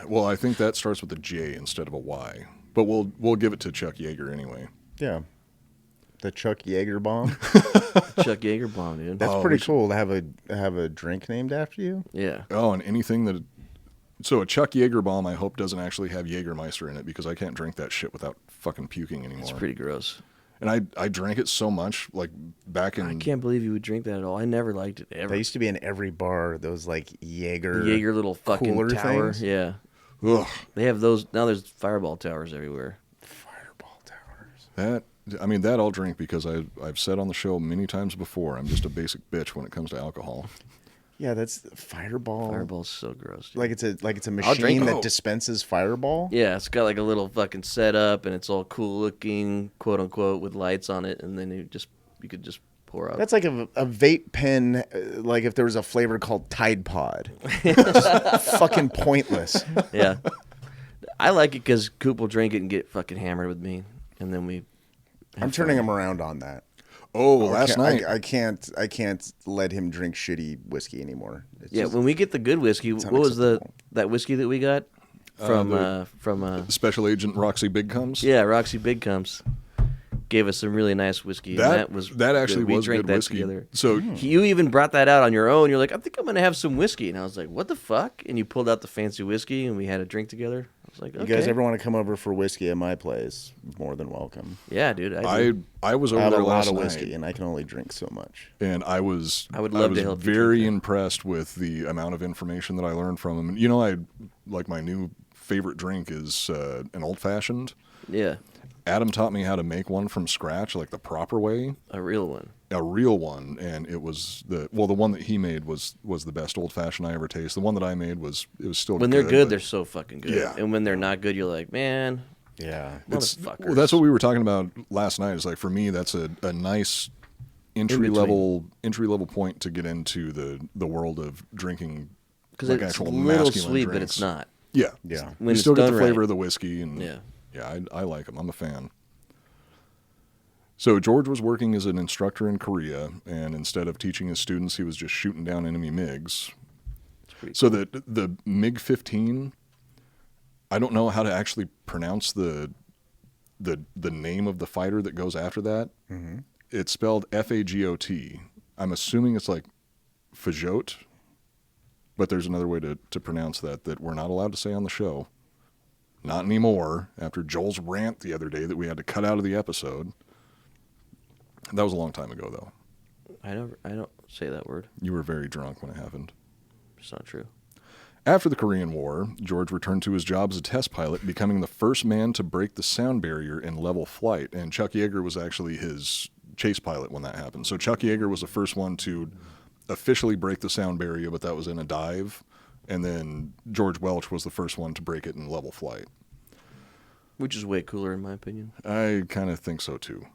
well, I think that starts with a J instead of a Y. But we'll give it to Chuck Yeager anyway. Yeah. The Chuck Yeager bomb. Chuck Yeager bomb, dude. That's pretty cool to have a drink named after you. Yeah. Oh, and anything that... So a Chuck Yeager bomb, I hope, doesn't actually have Jägermeister in it because I can't drink that shit without fucking puking anymore. It's pretty gross. And I drank it so much, like back in... I can't believe you would drink that at all. I never liked it ever. They used to be in every bar. Those like Jaeger little fucking cooler tower. things. Yeah. Ugh. They have those. Now there's fireball towers everywhere. Fireball towers. That I'll drink because I've said on the show many times before, I'm just a basic bitch when it comes to alcohol. Yeah, that's Fireball. Fireball's so gross. Dude. Like it's a I'll drink machine it. that dispenses Fireball. Yeah, it's got like a little fucking setup, and it's all cool looking, quote unquote, with lights on it, and then you could just pour out. That's like a vape pen, like if there was a flavor called Tide Pod. Just fucking pointless. Yeah, I like it because Coop will drink it and get fucking hammered with me, and then we. I'm turning him around on that. Oh, last night. I can't let him drink shitty whiskey anymore. It's Yeah, just- when we get the good whiskey, what was that whiskey that we got from Special Agent Roxy Big Comes? Yeah, Roxy Big Comes gave us some really nice whiskey. That was actually we was drank good that whiskey. together. So You even brought that out on your own. You're like, I think I'm gonna have some whiskey, and I was like, what the fuck? And you pulled out the fancy whiskey, and we had a drink together. I was like, okay. You guys ever want to come over for whiskey at my place? More than welcome. Yeah, dude. I was I over have a there lot last of night, whiskey, and I can only drink so much. and I was would love to help you very drink that. impressed with the amount of information that I learned from him. And you know, my new favorite drink is an old fashioned. Yeah, Adam taught me how to make one from scratch, like the proper way, a real one. a real one, and it was the one that he made was the best old fashioned I ever tasted. The one that I made was still When good. they're good, but they're so fucking good. Yeah. And when they're not good, you're like, man, Yeah. motherfuckers. Well, that's what we were talking about last night. It's like for me, that's a nice entry level point to get into the world of drinking, because like it's actual a little masculine sweet, drinks. but it's not. Yeah, Yeah. When you it's still get the done flavor right. of the whiskey, and Yeah. I like them. I'm a fan. So George was working as an instructor in Korea, and instead of teaching his students, he was just shooting down enemy MiGs. So the MiG-15, I don't know how to actually pronounce the name of the fighter that goes after that. Mm-hmm. It's spelled Fagot. I'm assuming it's like Fagot, but there's another way to pronounce that we're not allowed to say on the show. Not anymore, after Joel's rant the other day that we had to cut out of the episode. That was a long time ago, though. I don't say that word. You were very drunk when it happened. It's not true. After the Korean War, George returned to his job as a test pilot, becoming the first man to break the sound barrier in level flight. And Chuck Yeager was actually his chase pilot when that happened. So Chuck Yeager was the first one to officially break the sound barrier, but that was in a dive. And then George Welch was the first one to break it in level flight. Which is way cooler, in my opinion. I kind of think so, too.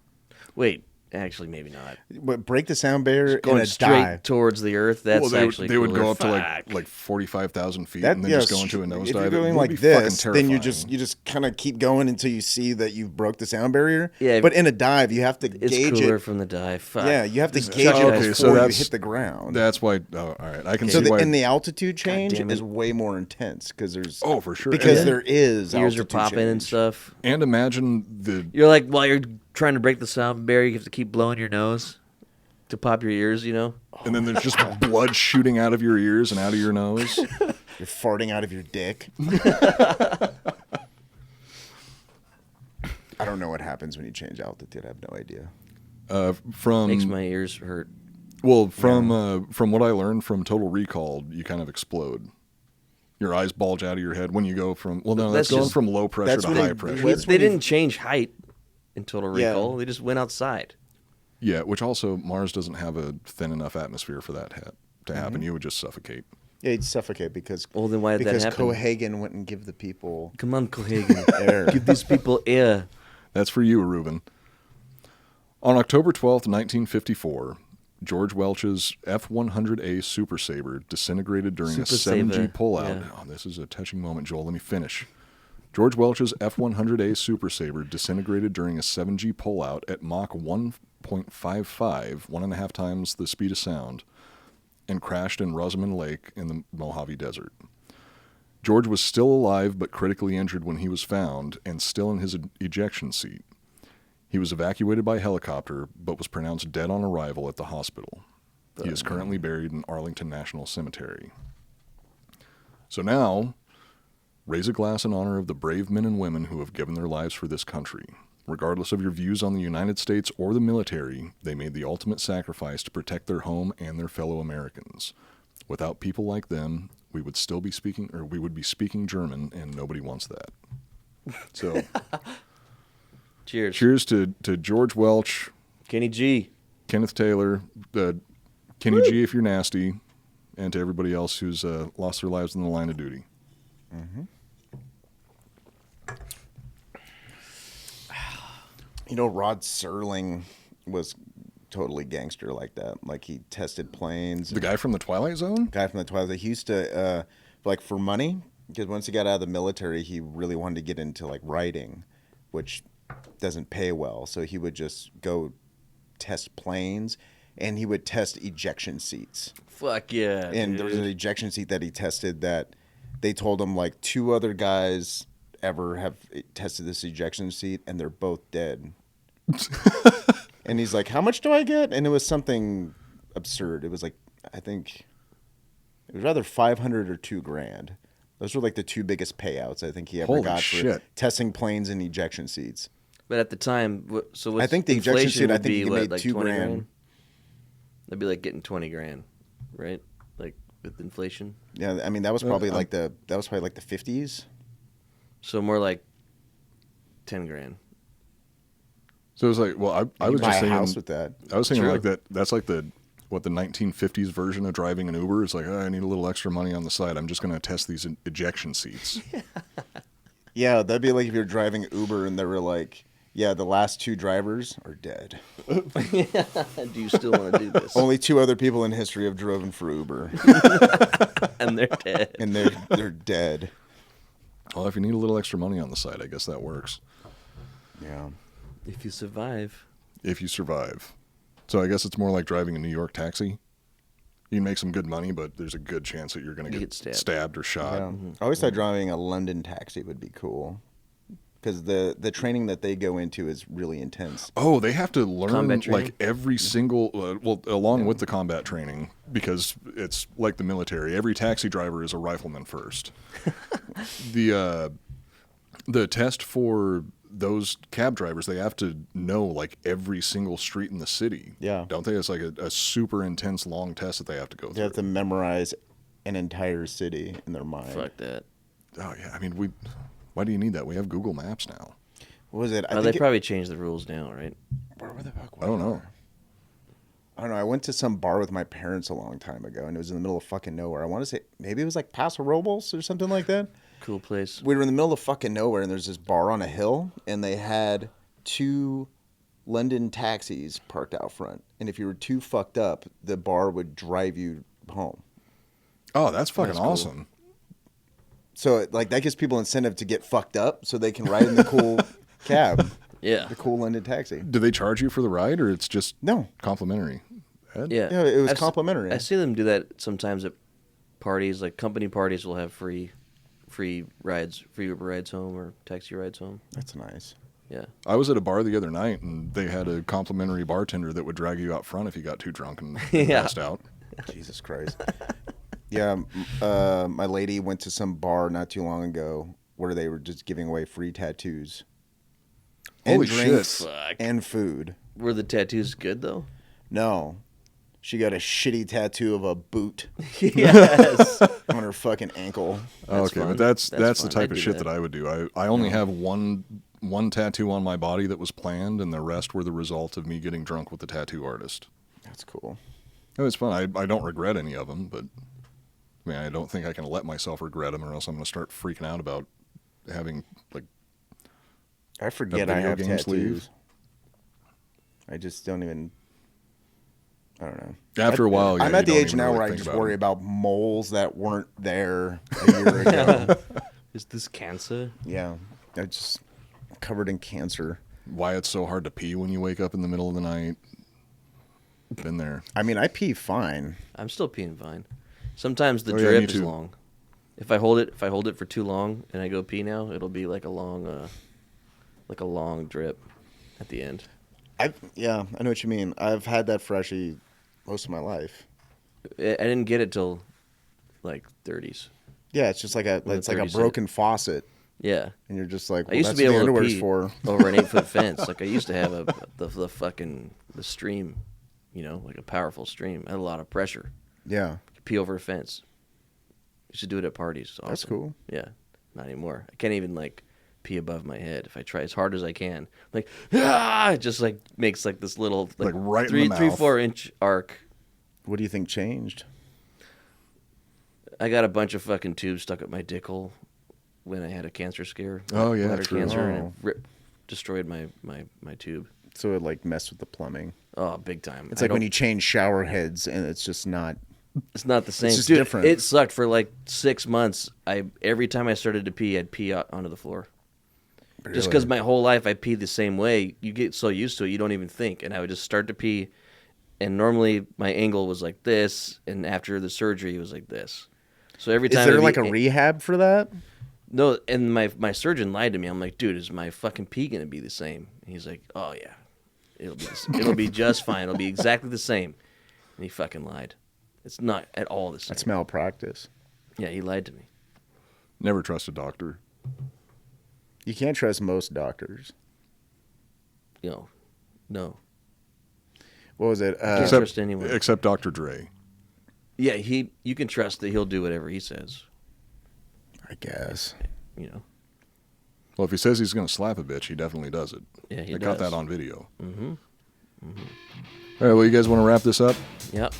Wait, actually, maybe not. But break the sound barrier in Going a straight dive. towards the earth, that's Well, actually they would cooler. go up Fuck. to like 45,000 feet That, and then yeah, just go into a nosedive. If you're It going would like be this, fucking then you terrifying. just kind of keep going until you see that you've broke the sound barrier. Yeah, But in a dive, you have to It's gauge cooler it. from the dive. Fuck. Yeah, you have to gauge Chuck it Liddell. Okay, so before you that's- hit the ground. That's why. Oh, all right, I can So see why. and the altitude change damn it. is way more intense because there's Oh, for sure. because And- there is Ears are altitude popping and change. stuff. And imagine the You're like, while you're trying to break the sound barrier, you have to keep blowing your nose to pop your ears, you know? and then there's just blood shooting out of your ears and out of your nose. I don't know what happens when you change altitude. I have no idea. Makes my ears hurt. Well, from what I learned from Total Recall, you kind of explode. Your eyes bulge out of your head when you go from... Well, no, that's going from low pressure to high pressure. They didn't change height in Total Recall. They just went outside. Yeah, which also, Mars doesn't have a thin enough atmosphere for that to happen. You would just suffocate. Yeah, he'd suffocate because... Well, then why did that happen? Because Cohagen wouldn't give the people... Come on, Cohagen. air. Give these people air. That's for you, Reuben. On October 12th, 1954... George Welch's F-100A Super Sabre disintegrated during a 7G pullout. Yeah. Oh, this is a touching moment, Joel. Let me finish. George Welch's F-100A Super Sabre disintegrated during a 7G pullout at Mach 1.55, 1.5 times the speed of sound, and crashed in Rosamond Lake in the Mojave Desert. George was still alive but critically injured when he was found and still in his ejection seat. He was evacuated by helicopter, but was pronounced dead on arrival at the hospital. He is currently buried in Arlington National Cemetery. So now, raise a glass in honor of the brave men and women who have given their lives for this country. Regardless of your views on the United States or the military, they made the ultimate sacrifice to protect their home and their fellow Americans. Without people like them, we would be speaking German, and nobody wants that. So... Cheers. Cheers to George Welch, Kenny G, Kenneth Taylor, Kenny G if you're nasty, and to everybody else who's lost their lives in the line of duty. Mm-hmm. You know, Rod Serling was totally gangster like that. Like, he tested planes. The guy from the Twilight Zone? He used to, like, for money, because once he got out of the military, he really wanted to get into, like, writing, which... doesn't pay well, so he would just go test planes, and he would test ejection seats. Fuck yeah! And dude. there was an ejection seat that he tested that they told him like 2 other guys ever have tested this ejection seat, and they're both dead. And he's like, "How much do I get?" And it was something absurd. It was like, I think it was rather $500 or $2,000. Those were like the 2 biggest payouts I think he ever got for testing planes and ejection seats. But at the time, so what's I think the ejection seat, I think he made like $2,000. That'd be like getting $20,000, right? Like with inflation. Yeah, I mean that was probably like the 50s. So more like $10,000. So it was like, well, I was buy just a thinking, house with that. I was thinking like that. That's like the 1950s version of driving an Uber. It's like, oh, I need a little extra money on the side. I'm just going to test these ejection seats. Yeah, that'd be like if you're driving Uber and they were like, yeah, the last 2 drivers are dead. Do you still want to do this? Only 2 other people in history have driven for Uber. And they're dead. And they're dead. Well, if you need a little extra money on the side, I guess that works. Yeah. If you survive. If you survive. So I guess it's more like driving a New York taxi. You can make some good money, but there's a good chance that you're going to get stabbed or shot. Yeah. I always thought driving a London taxi would be cool. Because the training that they go into is really intense. Oh, they have to learn like every single, along with the combat training, because it's like the military. Every taxi driver is a rifleman first. The test for those cab drivers, they have to know like every single street in the city. Yeah. Don't they? It's like a super intense long test that they have to go through. They have to memorize an entire city in their mind. Fuck that. Oh, yeah. I mean, why do you need that? We have Google Maps now. What was it? They probably changed the rules now, right? Where the fuck was I don't know. I don't know. I went to some bar with my parents a long time ago, and it was in the middle of fucking nowhere. I want to say maybe it was like Paso Robles or something like that. Cool place. We were in the middle of fucking nowhere, and there's this bar on a hill, and they had 2 London taxis parked out front. And if you were too fucked up, the bar would drive you home. Oh, that's fucking That's cool. awesome. So like that gives people incentive to get fucked up so they can ride in the cool cab. Yeah. The cool London taxi. Do they charge you for the ride, or it's just complimentary? Ed? Yeah. Yeah, it was complimentary. I see them do that sometimes at parties, like company parties will have free rides, free Uber rides home or taxi rides home. That's nice. Yeah. I was at a bar the other night, and they had a complimentary bartender that would drag you out front if you got too drunk and passed out. Jesus Christ. Yeah, my lady went to some bar not too long ago where they were just giving away free tattoos. and Holy drinks shit. Fuck. and food. Were the tattoos good though? No. She got a shitty tattoo of a boot Yes. on her fucking ankle. Okay, fun. but that's That's the fun. type I'd of do shit that. that I would do. I only have one tattoo on my body that was planned, and the rest were the result of me getting drunk with the tattoo artist. That's cool. It was fun. I don't regret any of them, but I mean, I don't think I can let myself regret them, or else I'm going to start freaking out about having like. I forget A I video have game tattoos. sleeve? I just don't even. I don't know. After a while, yeah, I'm at the you don't age even now really where I think just about worry it. about moles that weren't there a year ago. Is this cancer? Yeah, I just covered in cancer. Why it's so hard to pee when you wake up in the middle of the night. Been there. I mean, I pee fine. I'm still peeing fine. Sometimes the Oh, yeah, drip me is too. long. If I hold it for too long and I go pee now, it'll be like a long drip at the end. I know what you mean. I've had that for actually most of my life. I didn't get it till like 30s. Yeah, it's just like a When the it's like a 30s hit. broken faucet, Yeah. and you're just like, I well, used that's to be what the able to underwear's pee for. over an 8-foot fence. Like I used to have the stream, like a powerful stream. I had a lot of pressure. Yeah, Could pee over a fence. Used to do it at parties. It's that's awesome. cool. Yeah, not anymore. I can't even like pee above my head if I try as hard as I can. Like, it just like makes like this little Like right in the mouth. 4 inch arc. What do you think changed? I got a bunch of fucking tubes stuck up my dick hole when I had a cancer scare. Oh, yeah, bladder true. cancer, Oh. and it destroyed my tube. So it like messed with the plumbing. Oh, big time. It's like when you change shower heads, and it's just not. It's not the same. just Dude, different. It sucked for like 6 months. Every time I started to pee, I'd pee out onto the floor. Just because my whole life I peed the same way, you get so used to it, you don't even think. And I would just start to pee, and normally my angle was like this, and after the surgery, it was like this. So every time Is there I'd like be- a rehab for that? No, and my surgeon lied to me. I'm like, dude, is my fucking pee gonna be the same? And he's like, oh yeah, it'll be just fine. It'll be exactly the same. And he fucking lied. It's not at all the same. That's malpractice. Yeah, he lied to me. Never trust a doctor. You can't trust most doctors. No. What was it? Can't trust anyone. Except Dr. Dre. Yeah, you can trust that he'll do whatever he says. I guess. Well, if he says he's going to slap a bitch, he definitely does it. Yeah, he I caught does. that on video. Mm-hmm. All right, well, you guys want to wrap this up? Yep.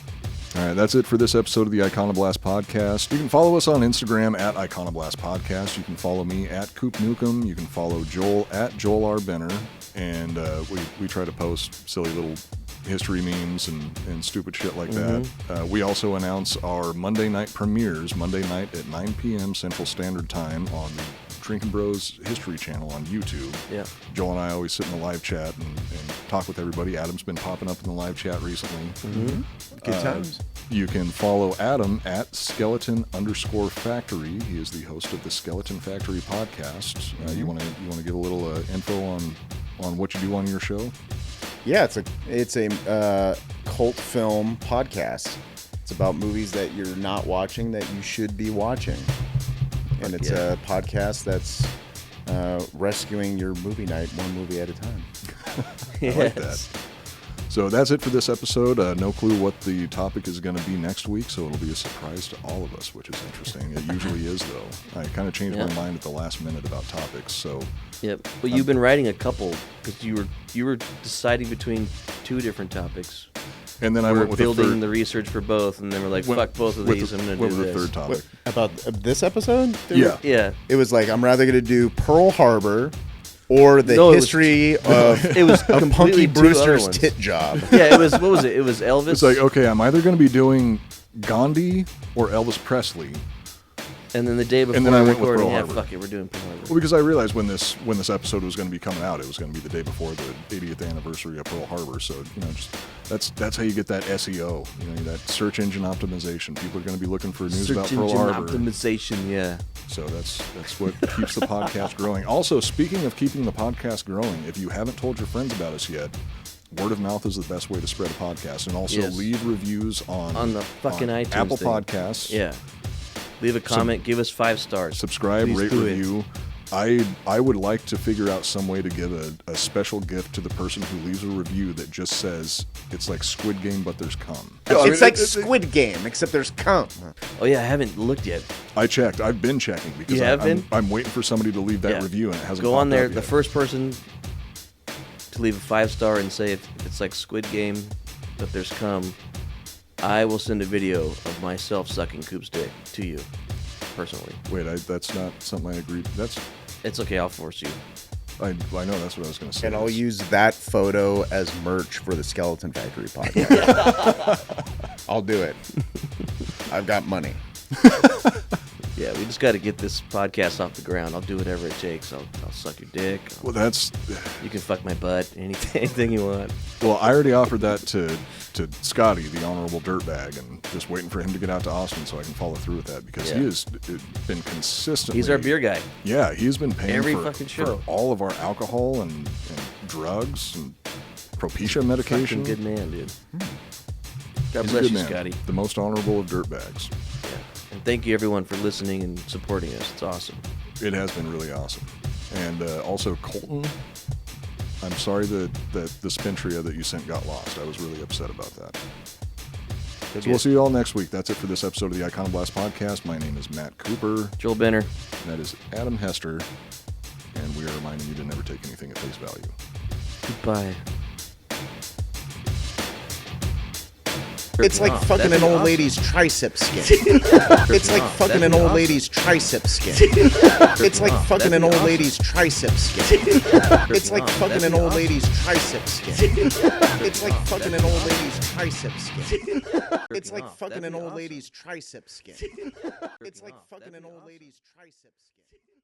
All right, that's it for this episode of the Iconoblast Podcast. You can follow us on Instagram at Iconoblast Podcast. You can follow me at Coop Newcomb. You can follow Joel at Joel R. Benner. And we try to post silly little history memes and stupid shit like that. We also announce our Monday night premieres, Monday night at 9 p.m. Central Standard Time on the Drinkin' Bros History channel on YouTube. Yeah. Joel and I always sit in the live chat and talk with everybody. Adam's been popping up in the live chat recently. Good times. You can follow Adam at skeleton_factory. He is the host of the Skeleton Factory podcast. You want to give a little info on what you do on your show? Yeah, it's a cult film podcast. It's about movies that you're not watching that you should be watching, and it's a podcast that's rescuing your movie night one movie at a time. I like that. So that's it for this episode. No clue what the topic is going to be next week, so it'll be a surprise to all of us, which is interesting. It usually is, though. I kind of changed my mind at the last minute about topics, so... Yep. Well, you've been writing a couple because you were deciding between 2 different topics. And then I We're went with building a third, the research for both, and then we're like, went- fuck both of with these. the- I'm gonna went do with the this. third topic. About this episode? Yeah. Yeah. It was like, I'm rather going to do Pearl Harbor or the No, it was- history of It was of completely Punky 2 other Brewster's ones. tit job. Yeah. It was. What was it? It was Elvis. It's like, okay, I'm either going to be doing Gandhi or Elvis Presley. And then the day before then I went with recording, Pearl yeah, Harbor. fuck it, we're doing Pearl Harbor. Well, because I realized when this episode was going to be coming out, it was going to be the day before the 80th anniversary of Pearl Harbor. So just that's how you get that SEO, that search engine optimization. People are going to be looking for news about Search Pearl engine Harbor. optimization, yeah. So that's what keeps the podcast growing. Also, speaking of keeping the podcast growing, if you haven't told your friends about us yet, word of mouth is the best way to spread a podcast. And also Yes. leave reviews on the fucking iTunes Apple thing. Podcasts. Yeah. Leave a comment, give us 5 stars. Subscribe, Please rate, do it. review. I would like to figure out some way to give a special gift to the person who leaves a review that just says it's like Squid Game, but there's cum. It's like Squid Game, except there's cum. Oh yeah, I haven't looked yet. I checked. I've been checking because You have been? I'm waiting for somebody to leave that Yeah. review, and it hasn't Go on popped there. up The yet. first person to leave a 5-star and say if it's like Squid Game, but there's cum, I will send a video of myself sucking Coop's dick to you, personally. Wait, that's not something I agreed. It's okay. I'll force you. I know that's what I was going to say. And I'll use that photo as merch for the Skeleton Factory podcast. I'll do it. I've got money. Yeah, we just got to get this podcast off the ground. I'll do whatever it takes. I'll suck your dick. Well, that's. You can fuck my butt. Anything you want. Well, I already offered that to Scotty, the honorable dirtbag, and just waiting for him to get out to Austin so I can follow through with that because he has been consistently. He's our beer guy. Yeah, he's been paying Every for, fucking show. for all of our alcohol and drugs and Propecia medication. Fucking good man, dude. God He's bless a good you, man. Scotty. The most honorable of dirtbags. Yeah. And thank you, everyone, for listening and supporting us. It's awesome. It has been really awesome. And also, Colton, I'm sorry that the Spintria that you sent got lost. I was really upset about that. So we'll see you all next week. That's it for this episode of the Iconoblast podcast. My name is Matt Cooper. Joel Benner. And that is Adam Hester. And we are reminding you to never take anything at face value. Goodbye. It's like fucking an old lady's tricep skin. It's like fucking an old lady's tricep skin. It's like fucking an old lady's tricep skin. It's like fucking an old lady's tricep skin. It's like fucking an old lady's tricep skin. It's like fucking an old lady's tricep skin. It's like fucking an old lady's tricep skin.